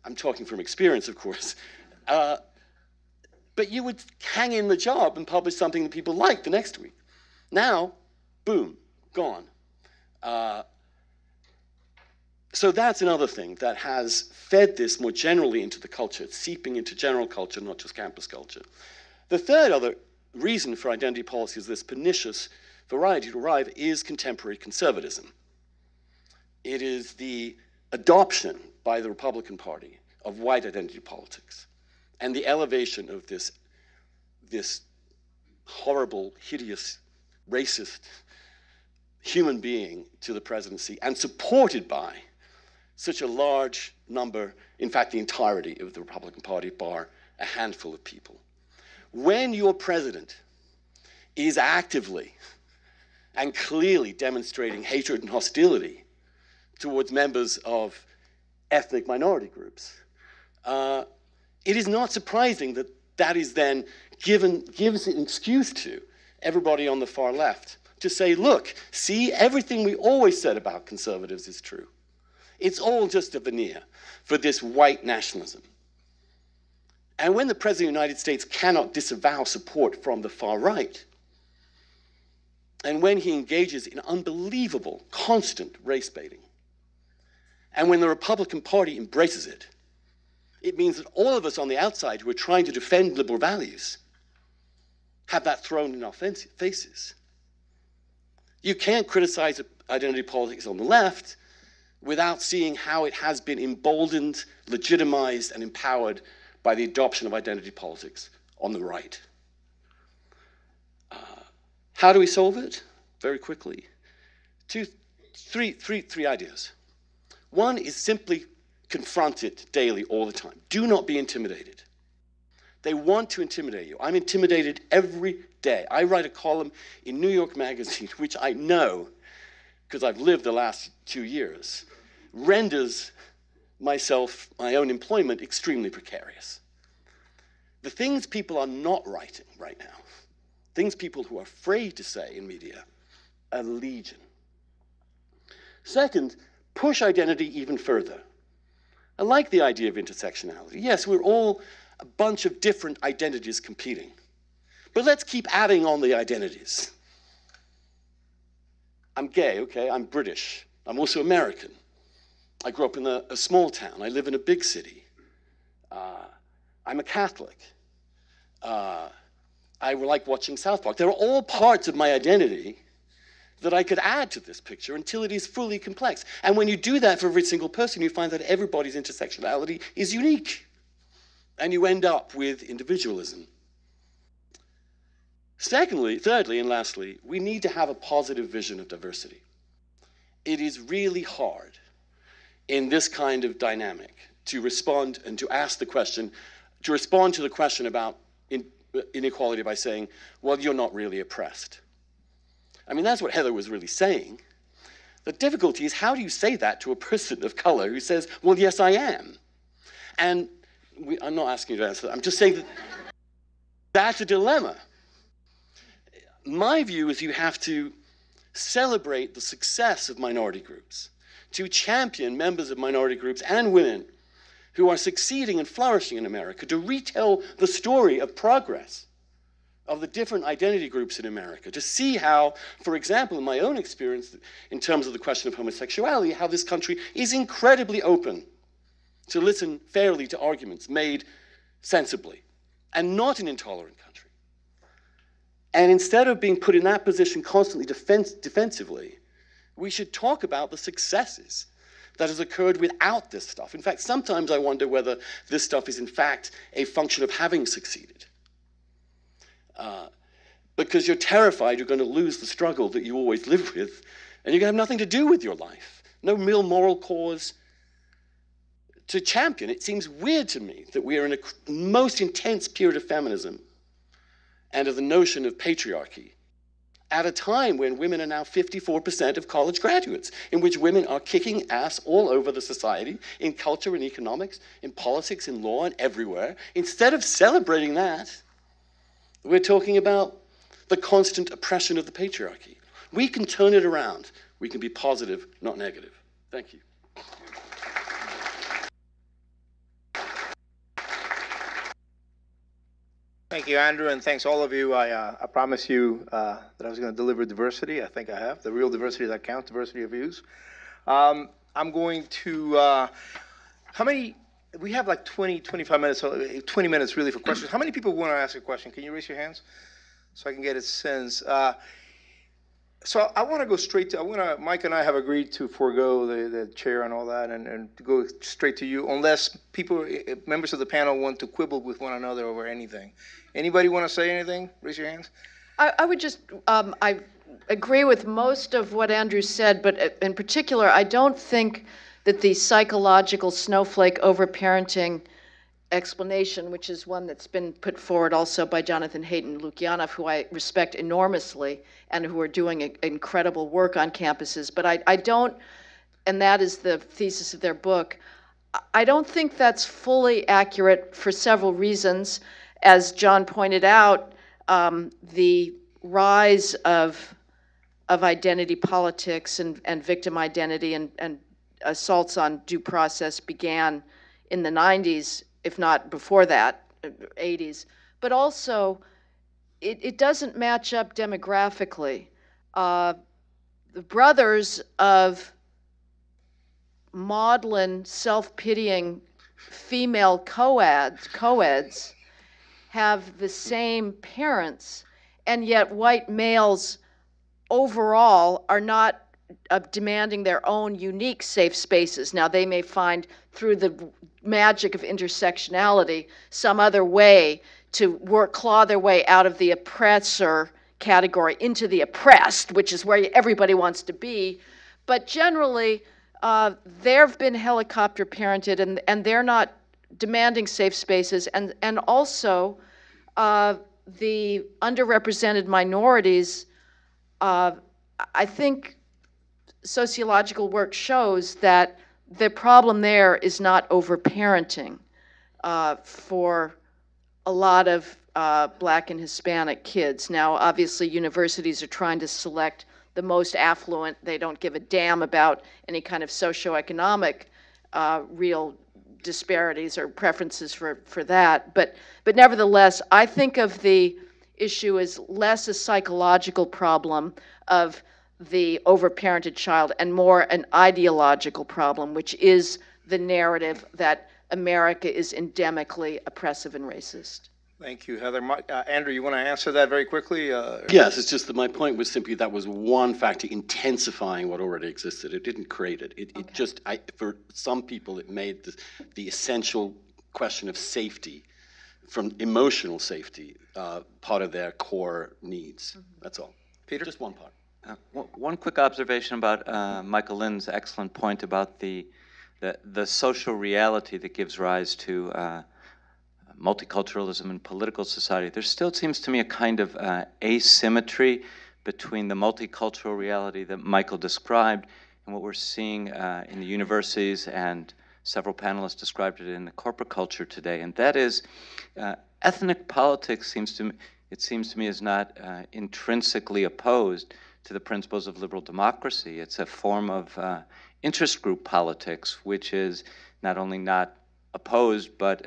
I'm talking from experience, of course, but you would hang in the job and publish something that people liked the next week. Now, boom, gone. So that's another thing that has fed this more generally into the culture. It's seeping into general culture, not just campus culture. The third other reason for identity policy is this pernicious variety to arrive is contemporary conservatism. It is the adoption by the Republican Party of white identity politics and the elevation of this horrible, hideous, racist human being to the presidency, and supported by such a large number, in fact, the entirety of the Republican Party, bar a handful of people. When your president is actively and clearly demonstrating hatred and hostility towards members of ethnic minority groups, it is not surprising that that is then gives an excuse to everybody on the far left to say, look, see, everything we always said about conservatives is true. It's all just a veneer for this white nationalism. And when the President of the United States cannot disavow support from the far right, and when he engages in unbelievable, constant race baiting, and when the Republican Party embraces it, it means that all of us on the outside who are trying to defend liberal values have that thrown in our faces. You can't criticize identity politics on the left without seeing how it has been emboldened, legitimized, and empowered by the adoption of identity politics on the right. How do we solve it? Very quickly. Three ideas. One is simply confront it daily, all the time. Do not be intimidated. They want to intimidate you. I'm intimidated every day. I write a column in New York Magazine, which I know, because I've lived the last 2 years, renders my own employment extremely precarious. The things people are not writing right now, things people who are afraid to say in media, are legion. Second, push identity even further. I like the idea of intersectionality. Yes, we're all a bunch of different identities competing. But let's keep adding on the identities. I'm gay, okay, I'm British. I'm also American. I grew up in a small town. I live in a big city. I'm a Catholic. I like watching South Park. They're all parts of my identity that I could add to this picture until it is fully complex. And when you do that for every single person, you find that everybody's intersectionality is unique. And you end up with individualism. Thirdly, and lastly, we need to have a positive vision of diversity. It is really hard in this kind of dynamic to respond and to ask the question, to respond to the question about inequality by saying, well, you're not really oppressed. I mean, that's what Heather was really saying. The difficulty is, how do you say that to a person of color who says, well, yes, I am? And I'm not asking you to answer that. I'm just saying that that's a dilemma. My view is you have to celebrate the success of minority groups, to champion members of minority groups and women who are succeeding and flourishing in America, to retell the story of progress of the different identity groups in America, to see how, for example, in my own experience, in terms of the question of homosexuality, how this country is incredibly open to listen fairly to arguments made sensibly, and not an intolerant country. And instead of being put in that position constantly defensively, we should talk about the successes that has occurred without this stuff. In fact, sometimes I wonder whether this stuff is in fact a function of having succeeded. Because you're terrified you're going to lose the struggle that you always live with, and you're going to have nothing to do with your life. No real moral cause to champion. It seems weird to me that we are in a most intense period of feminism and of the notion of patriarchy at a time when women are now 54% of college graduates, in which women are kicking ass all over the society, in culture and economics, in politics, in law, and everywhere. Instead of celebrating that, we're talking about the constant oppression of the patriarchy. We can turn it around. We can be positive, not negative. Thank you. Thank you, Andrew, and thanks all of you. I promised you that I was going to deliver diversity. I think I have. The real diversity that counts, diversity of views. I'm going to, how many, we have like 20, 25 minutes, 20 minutes really for questions. How many people want to ask a question? Can you raise your hands so I can get a sense? So I want to go straight to, Mike and I have agreed to forego the chair and all that and to go straight to you unless people, members of the panel want to quibble with one another over anything. Anybody want to say anything? Raise your hands. I would just, I agree with most of what Andrew said, but in particular, I don't think that the psychological snowflake overparenting explanation, which is one that's been put forward also by Jonathan Haidt and Lukyanov, who I respect enormously and who are doing incredible work on campuses, but I don't, and that is the thesis of their book, I don't think that's fully accurate for several reasons. As John pointed out, the rise of identity politics and victim identity and assaults on due process began in the 90s, if not before that, 80s. But also, it doesn't match up demographically. The brothers of maudlin, self-pitying female co-eds have the same parents, and yet white males overall are not demanding their own unique safe spaces. Now, they may find through the magic of intersectionality some other way to claw their way out of the oppressor category into the oppressed, which is where everybody wants to be. But generally, they've been helicopter parented, and they're not demanding safe spaces. And also, the underrepresented minorities, I think sociological work shows that the problem there is not overparenting for a lot of Black and Hispanic kids. Now, obviously, universities are trying to select the most affluent. They don't give a damn about any kind of socioeconomic real disparities or preferences for that. But nevertheless, I think of the issue as less a psychological problem of the overparented child and more an ideological problem, which is the narrative that America is endemically oppressive and racist. Thank you, Heather. Andrew, you want to answer that very quickly? Yes, it's just that my point was simply that was one factor intensifying what already existed. It didn't create it. It just, for some people, it made the essential question of safety, from emotional safety, part of their core needs. Mm-hmm. That's all. Peter? Just one part. One quick observation about Michael Lind's excellent point about the social reality that gives rise to multiculturalism in political society. There still seems to me a kind of asymmetry between the multicultural reality that Michael described and what we're seeing in the universities, and several panelists described it in the corporate culture today, and that is ethnic politics seems to me is not intrinsically opposed to the principles of liberal democracy. It's a form of interest group politics, which is not only not opposed, but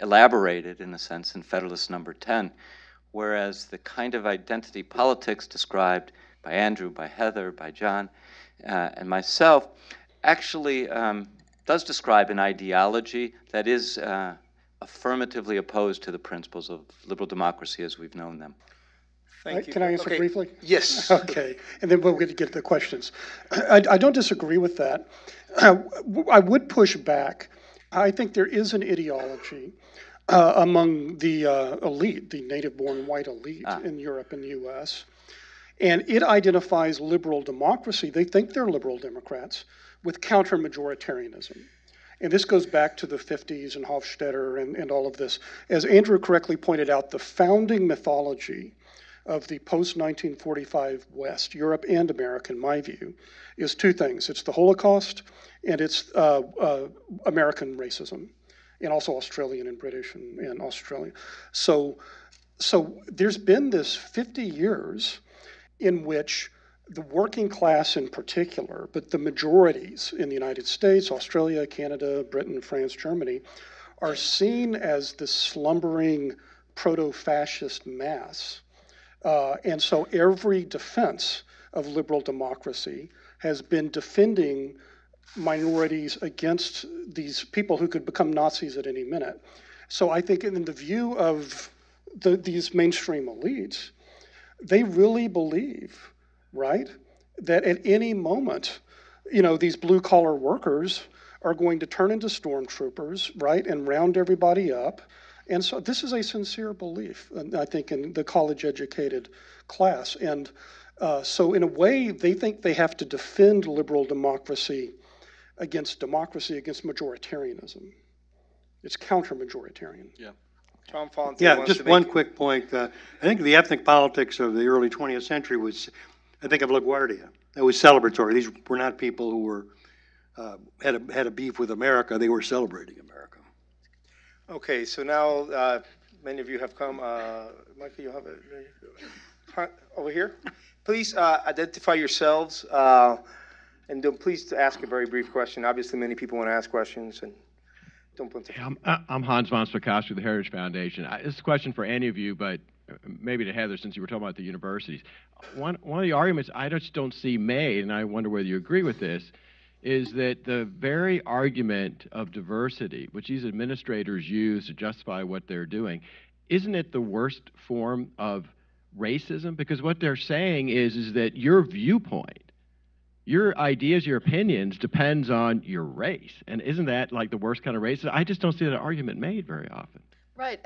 elaborated, in a sense, in Federalist Number 10, whereas the kind of identity politics described by Andrew, by Heather, by John, and myself actually does describe an ideology that is affirmatively opposed to the principles of liberal democracy as we've known them. Thank you. Can I answer briefly? Yes. Okay, and then we'll get to the questions. I don't disagree with that. I would push back. I think there is an ideology among the elite, the native-born white elite in Europe and the U.S., and it identifies liberal democracy. They think they're liberal Democrats with counter-majoritarianism. And this goes back to the 50s and Hofstadter and all of this. As Andrew correctly pointed out, the founding mythology of the post-1945 West, Europe and America, in my view, is two things. It's the Holocaust and it's American racism, and also Australian and British and Australian. So So there's been this 50 years in which the working class in particular, but the majorities in the United States, Australia, Canada, Britain, France, Germany, are seen as the slumbering proto-fascist mass. And so every defense of liberal democracy has been defending minorities against these people who could become Nazis at any minute. So I think in the view of these mainstream elites, they really believe, right, that at any moment, these blue-collar workers are going to turn into stormtroopers, right, and round everybody up. And so this is a sincere belief, I think, in the college-educated class. And so in a way, they think they have to defend liberal democracy against majoritarianism. It's counter-majoritarian. Yeah. John Fonte Yeah, wants just to make- one quick point. I think the ethnic politics of the early 20th century was, I think of LaGuardia. It was celebratory. These were not people who were had a beef with America. They were celebrating America. Okay, so now many of you have come. Michael, you have it over here. Please identify yourselves, and please ask a very brief question. Obviously, many people want to ask questions, and don't put the... I'm Hans von Spakoski with the Heritage Foundation. This is a question for any of you, but maybe to Heather, since you were talking about the universities. One of the arguments I just don't see made, and I wonder whether you agree with this, is that the very argument of diversity, which these administrators use to justify what they're doing, isn't it the worst form of racism? Because what they're saying is that your viewpoint, your ideas, your opinions depends on your race. And isn't that like the worst kind of racism? I just don't see that argument made very often. Right.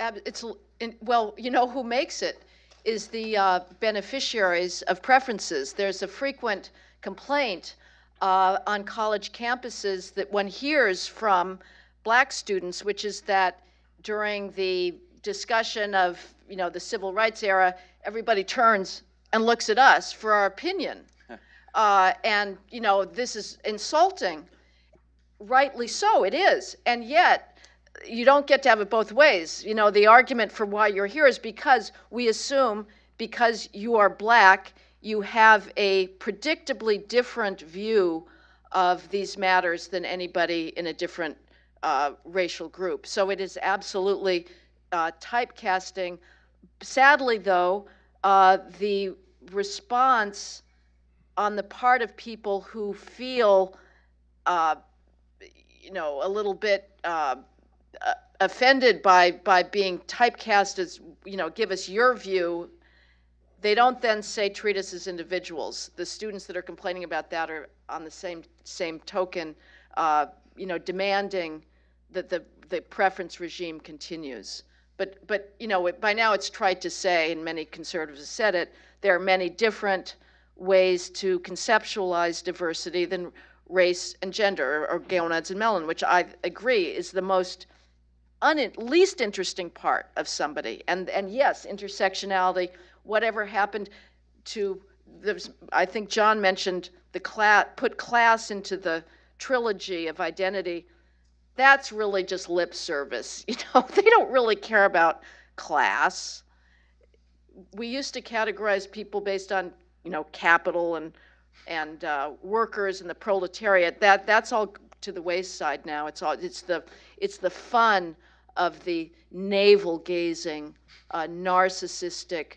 Well, you know who makes it is the beneficiaries of preferences. There's a frequent complaint on college campuses that one hears from black students, which is that during the discussion of, the civil rights era, everybody turns and looks at us for our opinion. And, this is insulting. Rightly so, it is. And yet, you don't get to have it both ways. The argument for why you're here is because we assume because you are black, you have a predictably different view of these matters than anybody in a different racial group. So it is absolutely typecasting. Sadly, though, the response on the part of people who feel, a little bit offended by being typecast as, give us your view, they don't then say treat us as individuals. The students that are complaining about that are on the same token, demanding that the preference regime continues. But by now it's tried to say, and many conservatives have said it, there are many different ways to conceptualize diversity than race and gender, or gonads and melanin, which I agree is the least interesting part of somebody. And yes, intersectionality, whatever happened to I think John mentioned put class into the trilogy of identity. That's really just lip service. They don't really care about class. We used to categorize people based on, capital and workers and the proletariat. That's all to the wayside now. It's the fun of the navel-gazing, narcissistic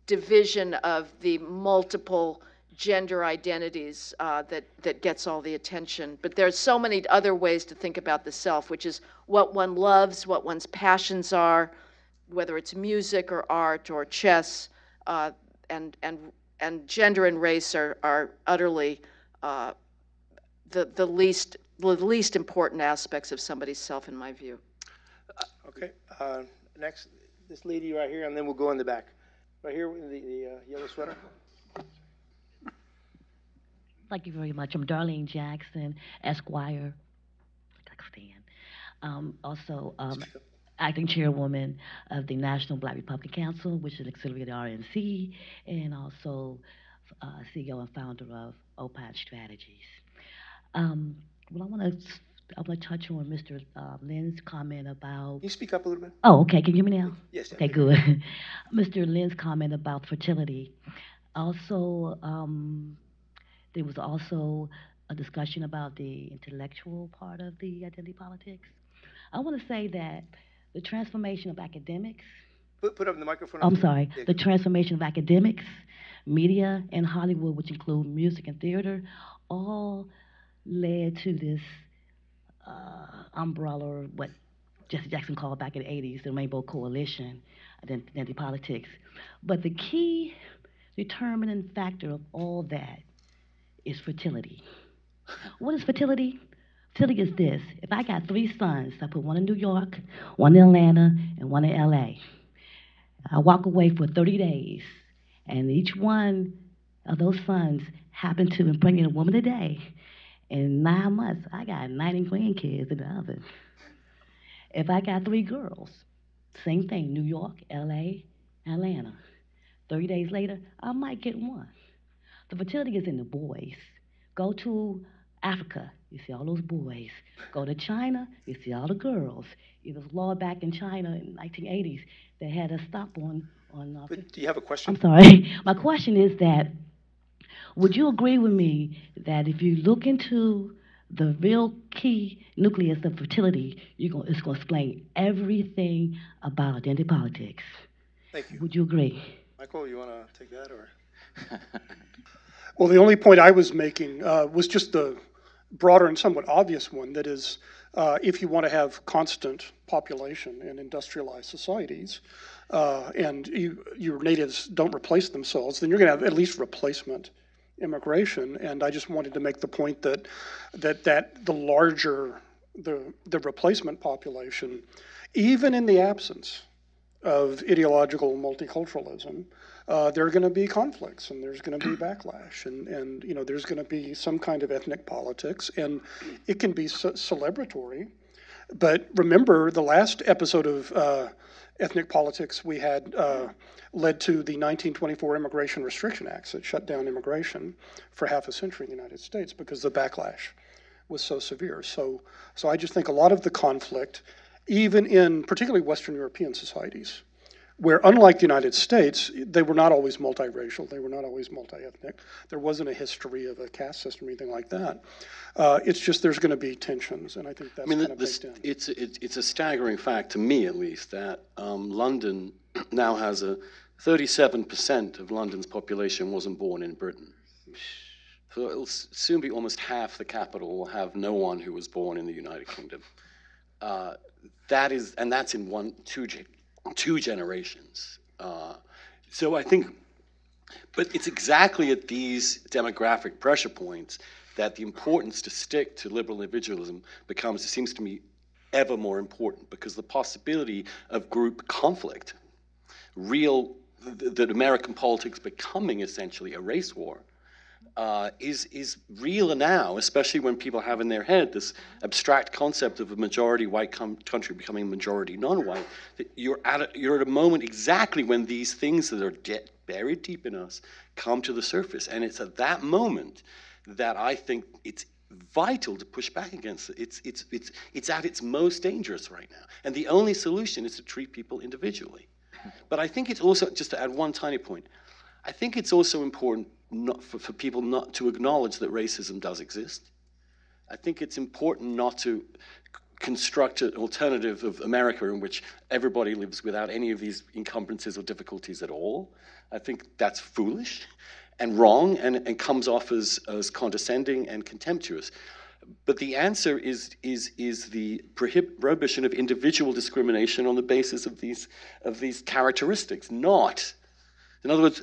division of the multiple gender identities that gets all the attention. But there's so many other ways to think about the self, which is what one loves, what one's passions are, whether it's music or art or chess, and gender and race are utterly the least important aspects of somebody's self, in my view. Okay, next, this lady right here, and then we'll go in the back. Right here in the yellow sweater. Thank you very much. I'm Darlene Jackson, Esquire, also acting chairwoman of the National Black Republican Council, which is an auxiliary of the RNC, and also CEO and founder of OPAD Strategies. What I want to I want to touch on Mr. Lynn's comment about. Can you speak up a little bit? Oh, okay. Can you hear me now? Yes. Okay, good. Mr. Lynn's comment about fertility. Also, there was also a discussion about the intellectual part of the identity politics. I want to say that the transformation of academics. Put up the microphone. I'm sorry. The transformation of academics, media, and Hollywood, which include music and theater, all led to this umbrella, what Jesse Jackson called back in the 80s, the Rainbow Coalition, identity politics. But the key determining factor of all that is fertility. What is fertility? Fertility is this. If I got 3 sons, I put one in New York, one in Atlanta, and one in LA. I walk away for 30 days, and each one of those sons happened to impregnate a woman a day. In 9 months, I got 90 grandkids in the oven. If I got 3 girls, same thing, New York, LA, Atlanta. 30 days later, I might get 1. The fertility is in the boys. Go to Africa, you see all those boys. Go to China, you see all the girls. It was law back in China in the 1980s that had a stop on. But do you have a question? I'm sorry. My question is that, would you agree with me that if you look into the real key nucleus of fertility, it's going to explain everything about identity politics? Thank you. Would you agree? Michael, you want to take that, or? Well, the only point I was making was just the broader and somewhat obvious one, that is, if you want to have constant population in industrialized societies, and your natives don't replace themselves, then you're going to have at least replacement immigration. And I just wanted to make the point that the larger the replacement population, even in the absence of ideological multiculturalism, there are going to be conflicts, and there's going to be backlash, and there's going to be some kind of ethnic politics, and it can be celebratory. But remember, the last episode of ethnic politics we had led to the 1924 Immigration Restriction Acts that shut down immigration for half a century in the United States because the backlash was so severe. So I just think a lot of the conflict, even in particularly Western European societies, where unlike the United States, they were not always multiracial, they were not always multi-ethnic, there wasn't a history of a caste system or anything like that. It's just there's going to be tensions, and I think that's kind of baked in. It's a staggering fact, to me at least, that London now has 37% of London's population wasn't born in Britain. So it'll soon be almost half the capital will have no one who was born in the United Kingdom. That's in two generations. So I think, but it's exactly at these demographic pressure points that the importance to stick to liberal individualism becomes, it seems to me, ever more important, because the possibility of group conflict, that American politics becoming essentially a race war, is real now, especially when people have in their head this abstract concept of a majority white country becoming a majority non-white. That you're at a moment exactly when these things that are buried deep in us come to the surface, and it's at that moment that I think it's vital to push back against it. It's at its most dangerous right now, and the only solution is to treat people individually. But I think it's also, just to add one tiny point, I think it's also important for people not to acknowledge that racism does exist. I think it's important not to construct an alternative of America in which everybody lives without any of these encumbrances or difficulties at all. I think that's foolish and wrong, and comes off as condescending and contemptuous. But the answer is the prohibition of individual discrimination on the basis of these characteristics, not, in other words,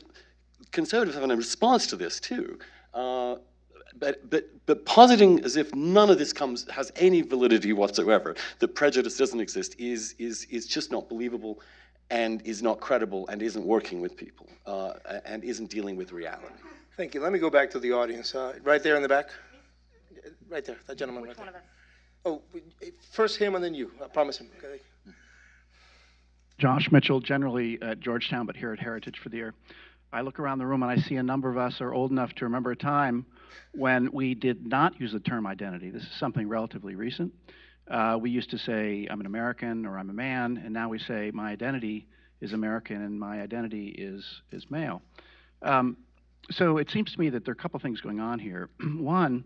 conservatives have a response to this too, but positing as if none of this has any validity whatsoever, that prejudice doesn't exist, is just not believable, and is not credible, and isn't working with people, and isn't dealing with reality. Thank you. Let me go back to the audience. Right there in the back. Right there, that gentleman right there. Oh, first him and then you. I promise him. Okay. Josh Mitchell, generally at Georgetown, but here at Heritage for the year. I look around the room and I see a number of us are old enough to remember a time when we did not use the term identity. This is something relatively recent. We used to say, I'm an American or I'm a man, and now we say my identity is American and my identity is male. So it seems to me that there are a couple things going on here. One,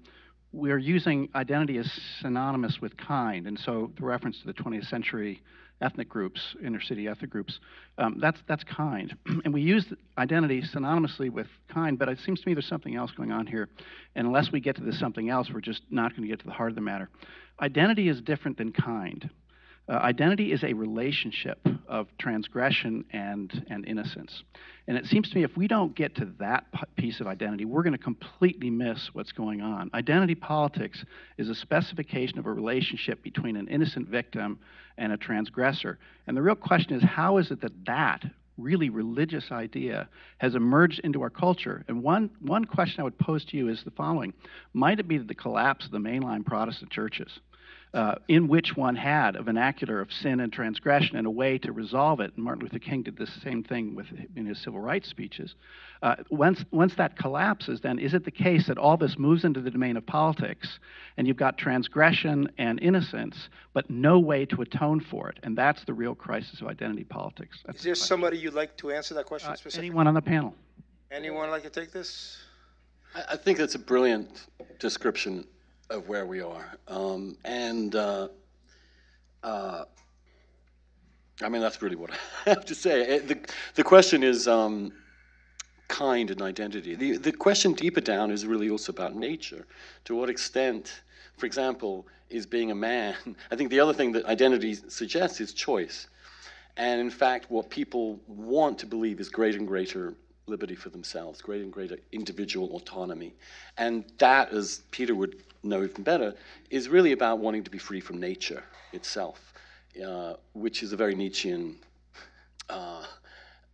we're using identity as synonymous with kind, and so the reference to the 20th century ethnic groups, inner city ethnic groups, that's kind. And we use identity synonymously with kind, but it seems to me there's something else going on here. And unless we get to this something else, we're just not going to get to the heart of the matter. Identity is different than kind. Identity is a relationship of transgression and innocence. And it seems to me if we don't get to that piece of identity, we're going to completely miss what's going on. Identity politics is a specification of a relationship between an innocent victim and a transgressor. And the real question is, how is it that that really religious idea has emerged into our culture? And one question I would pose to you is the following. Might it be that the collapse of the mainline Protestant churches, in which one had a vernacular of sin and transgression and a way to resolve it, and Martin Luther King did the same thing in his civil rights speeches, once that collapses, then is it the case that all this moves into the domain of politics, and you've got transgression and innocence, but no way to atone for it? And that's the real crisis of identity politics. That's Is there somebody you'd like to answer that question specifically? Anyone on the panel? Anyone like to take this? I think that's a brilliant description of where we are. I mean, that's really what I have to say. The question is kind and identity. The question deeper down is really also about nature. To what extent, for example, is being a man? I think the other thing that identity suggests is choice. And in fact, what people want to believe is greater and greater liberty for themselves, greater and greater individual autonomy. And that, as Peter would know even better, is really about wanting to be free from nature itself, which is a very Nietzschean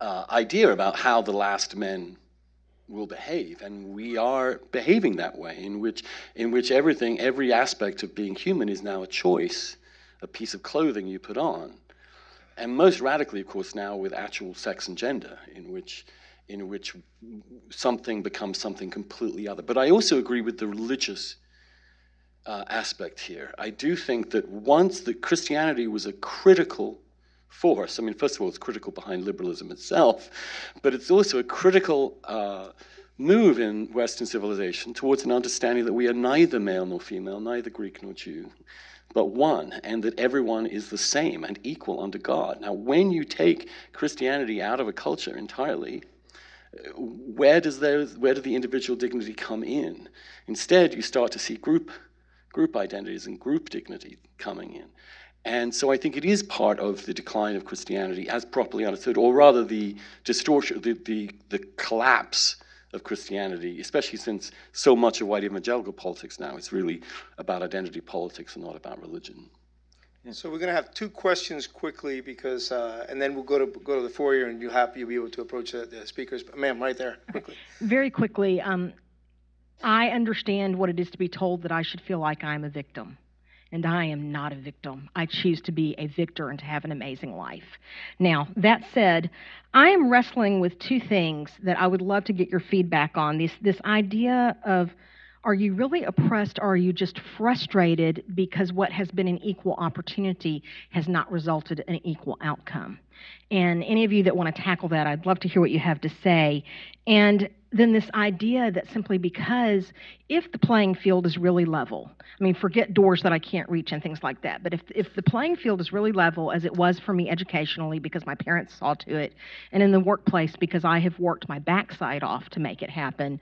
idea about how the last men will behave. And we are behaving that way, in which everything, every aspect of being human is now a choice, a piece of clothing you put on. And most radically, of course, now with actual sex and gender, in which something becomes something completely other. But I also agree with the religious aspect here. I do think that once that Christianity was a critical force, I mean, first of all, it's critical behind liberalism itself, but it's also a critical move in Western civilization towards an understanding that we are neither male nor female, neither Greek nor Jew, but one, and that everyone is the same and equal under God. Now, when you take Christianity out of a culture entirely, where do the individual dignity come in? Instead, you start to see group identities and group dignity coming in. And so I think it is part of the decline of Christianity as properly understood, or rather the distortion, the collapse of Christianity, especially since so much of white evangelical politics now is really about identity politics and not about religion. So we're going to have two questions quickly, because, and then we'll go to the foyer, and you'll be able to approach the speakers. Ma'am, right there, quickly. Very quickly, I understand what it is to be told that I should feel like I'm a victim. And I am not a victim. I choose to be a victor and to have an amazing life. Now, that said, I am wrestling with two things that I would love to get your feedback on. This idea of, are you really oppressed, or are you just frustrated because what has been an equal opportunity has not resulted in an equal outcome? And any of you that want to tackle that, I'd love to hear what you have to say. And then this idea that simply because if the playing field is really level, I mean, forget doors that I can't reach and things like that, but if the playing field is really level, as it was for me educationally because my parents saw to it, and in the workplace because I have worked my backside off to make it happen,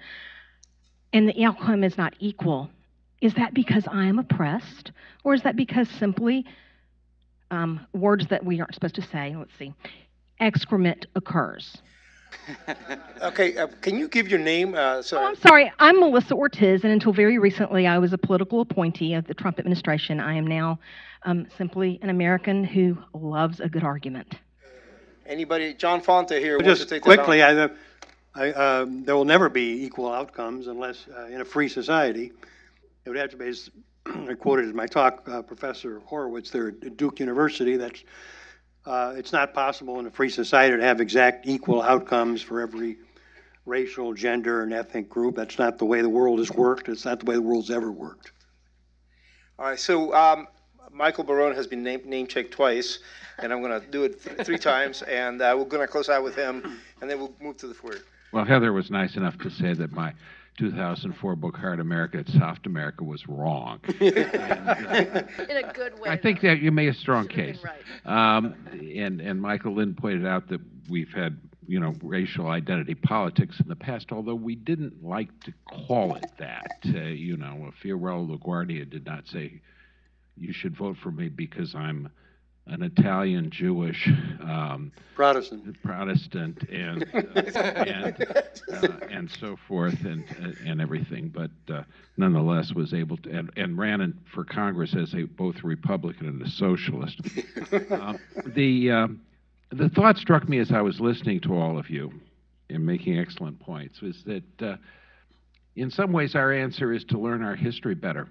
and the outcome is not equal, is that because I am oppressed, or is that because simply words that we aren't supposed to say, let's see, excrement occurs? Okay, can you give your name? Oh, I'm sorry. I'm Melissa Ortiz, and until very recently, I was a political appointee of the Trump administration. I am now simply an American who loves a good argument. Anybody? John Fonte here. Just quickly, there will never be equal outcomes unless in a free society. It would have to be, as I quoted in my talk, Professor Horowitz there at Duke University, that's it's not possible in a free society to have exact equal outcomes for every racial, gender, and ethnic group. That's not the way the world has worked. It's not the way the world's ever worked. All right, so Michael Barone has been name-checked twice, and I'm going to do it three times, and we're going to close out with him, and then we'll move to the floor. Well, Heather was nice enough to say that my 2004 book, Hard America, It's Soft America, was wrong. In a good way. I think that you made a strong case. Right. And Michael Lind pointed out that we've had, racial identity politics in the past, although we didn't like to call it that. Fiorello LaGuardia did not say, you should vote for me because I'm an Italian Jewish Protestant and so forth and everything, but nonetheless was able to and ran for Congress as both a Republican and a socialist. The thought struck me as I was listening to all of you and making excellent points was that in some ways our answer is to learn our history better.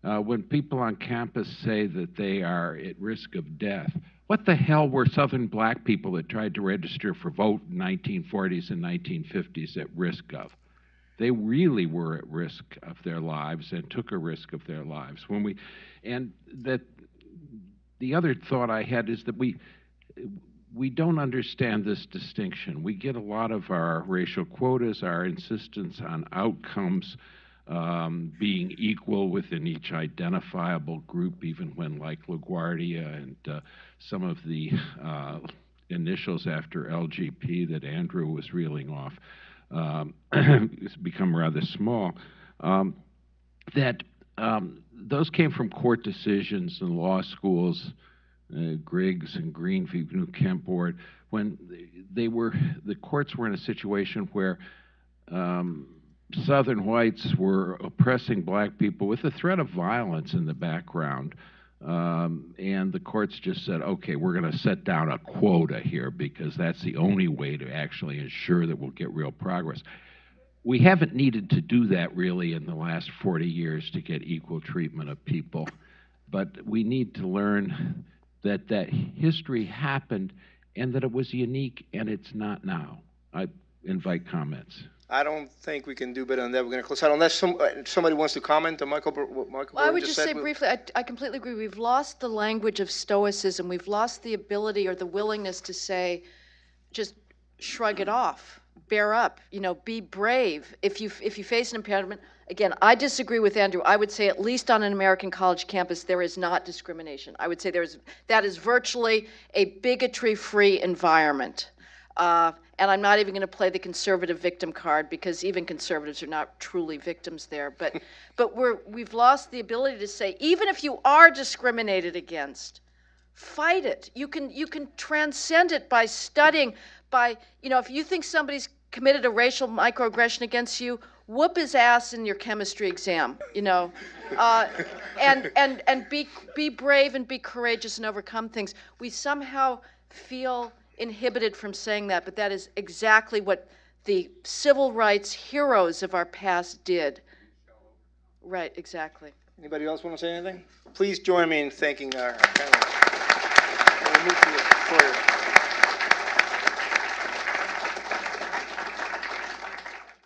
When people on campus say that they are at risk of death, what the hell were Southern black people that tried to register for vote in 1940s and 1950s at risk of? They really were at risk of their lives and took a risk of their lives. The other thought I had is that we don't understand this distinction. We get a lot of our racial quotas, our insistence on outcomes being equal within each identifiable group, even when, like LaGuardia and some of the initials after LGP that Andrew was reeling off, it's become rather small, those came from court decisions in law schools, Griggs and Green v. New Kemp Board, when the courts were in a situation where Southern whites were oppressing black people with the threat of violence in the background, and the courts just said, okay, we're going to set down a quota here because that's the only way to actually ensure that we'll get real progress. We haven't needed to do that really in the last 40 years to get equal treatment of people, but we need to learn that history happened and that it was unique and it's not now. I invite comments. I don't think we can do better than that. We're going to close out unless somebody wants to comment on what Michael I would just say said. briefly, I completely agree. We've lost the language of stoicism. We've lost the ability or the willingness to say, just shrug it off, bear up, be brave. If you face an impediment, again, I disagree with Andrew. I would say at least on an American college campus, there is not discrimination. I would say that is virtually a bigotry-free environment. And I'm not even going to play the conservative victim card because even conservatives are not truly victims there. But we've lost the ability to say, even if you are discriminated against, fight it. You can transcend it by studying, if you think somebody's committed a racial microaggression against you, whoop his ass in your chemistry exam, and be brave and be courageous and overcome things. We somehow feel inhibited from saying that, but that is exactly what the civil rights heroes of our past did. Right, exactly. Anybody else want to say anything? Please join me in thanking our panelists. We'll move to the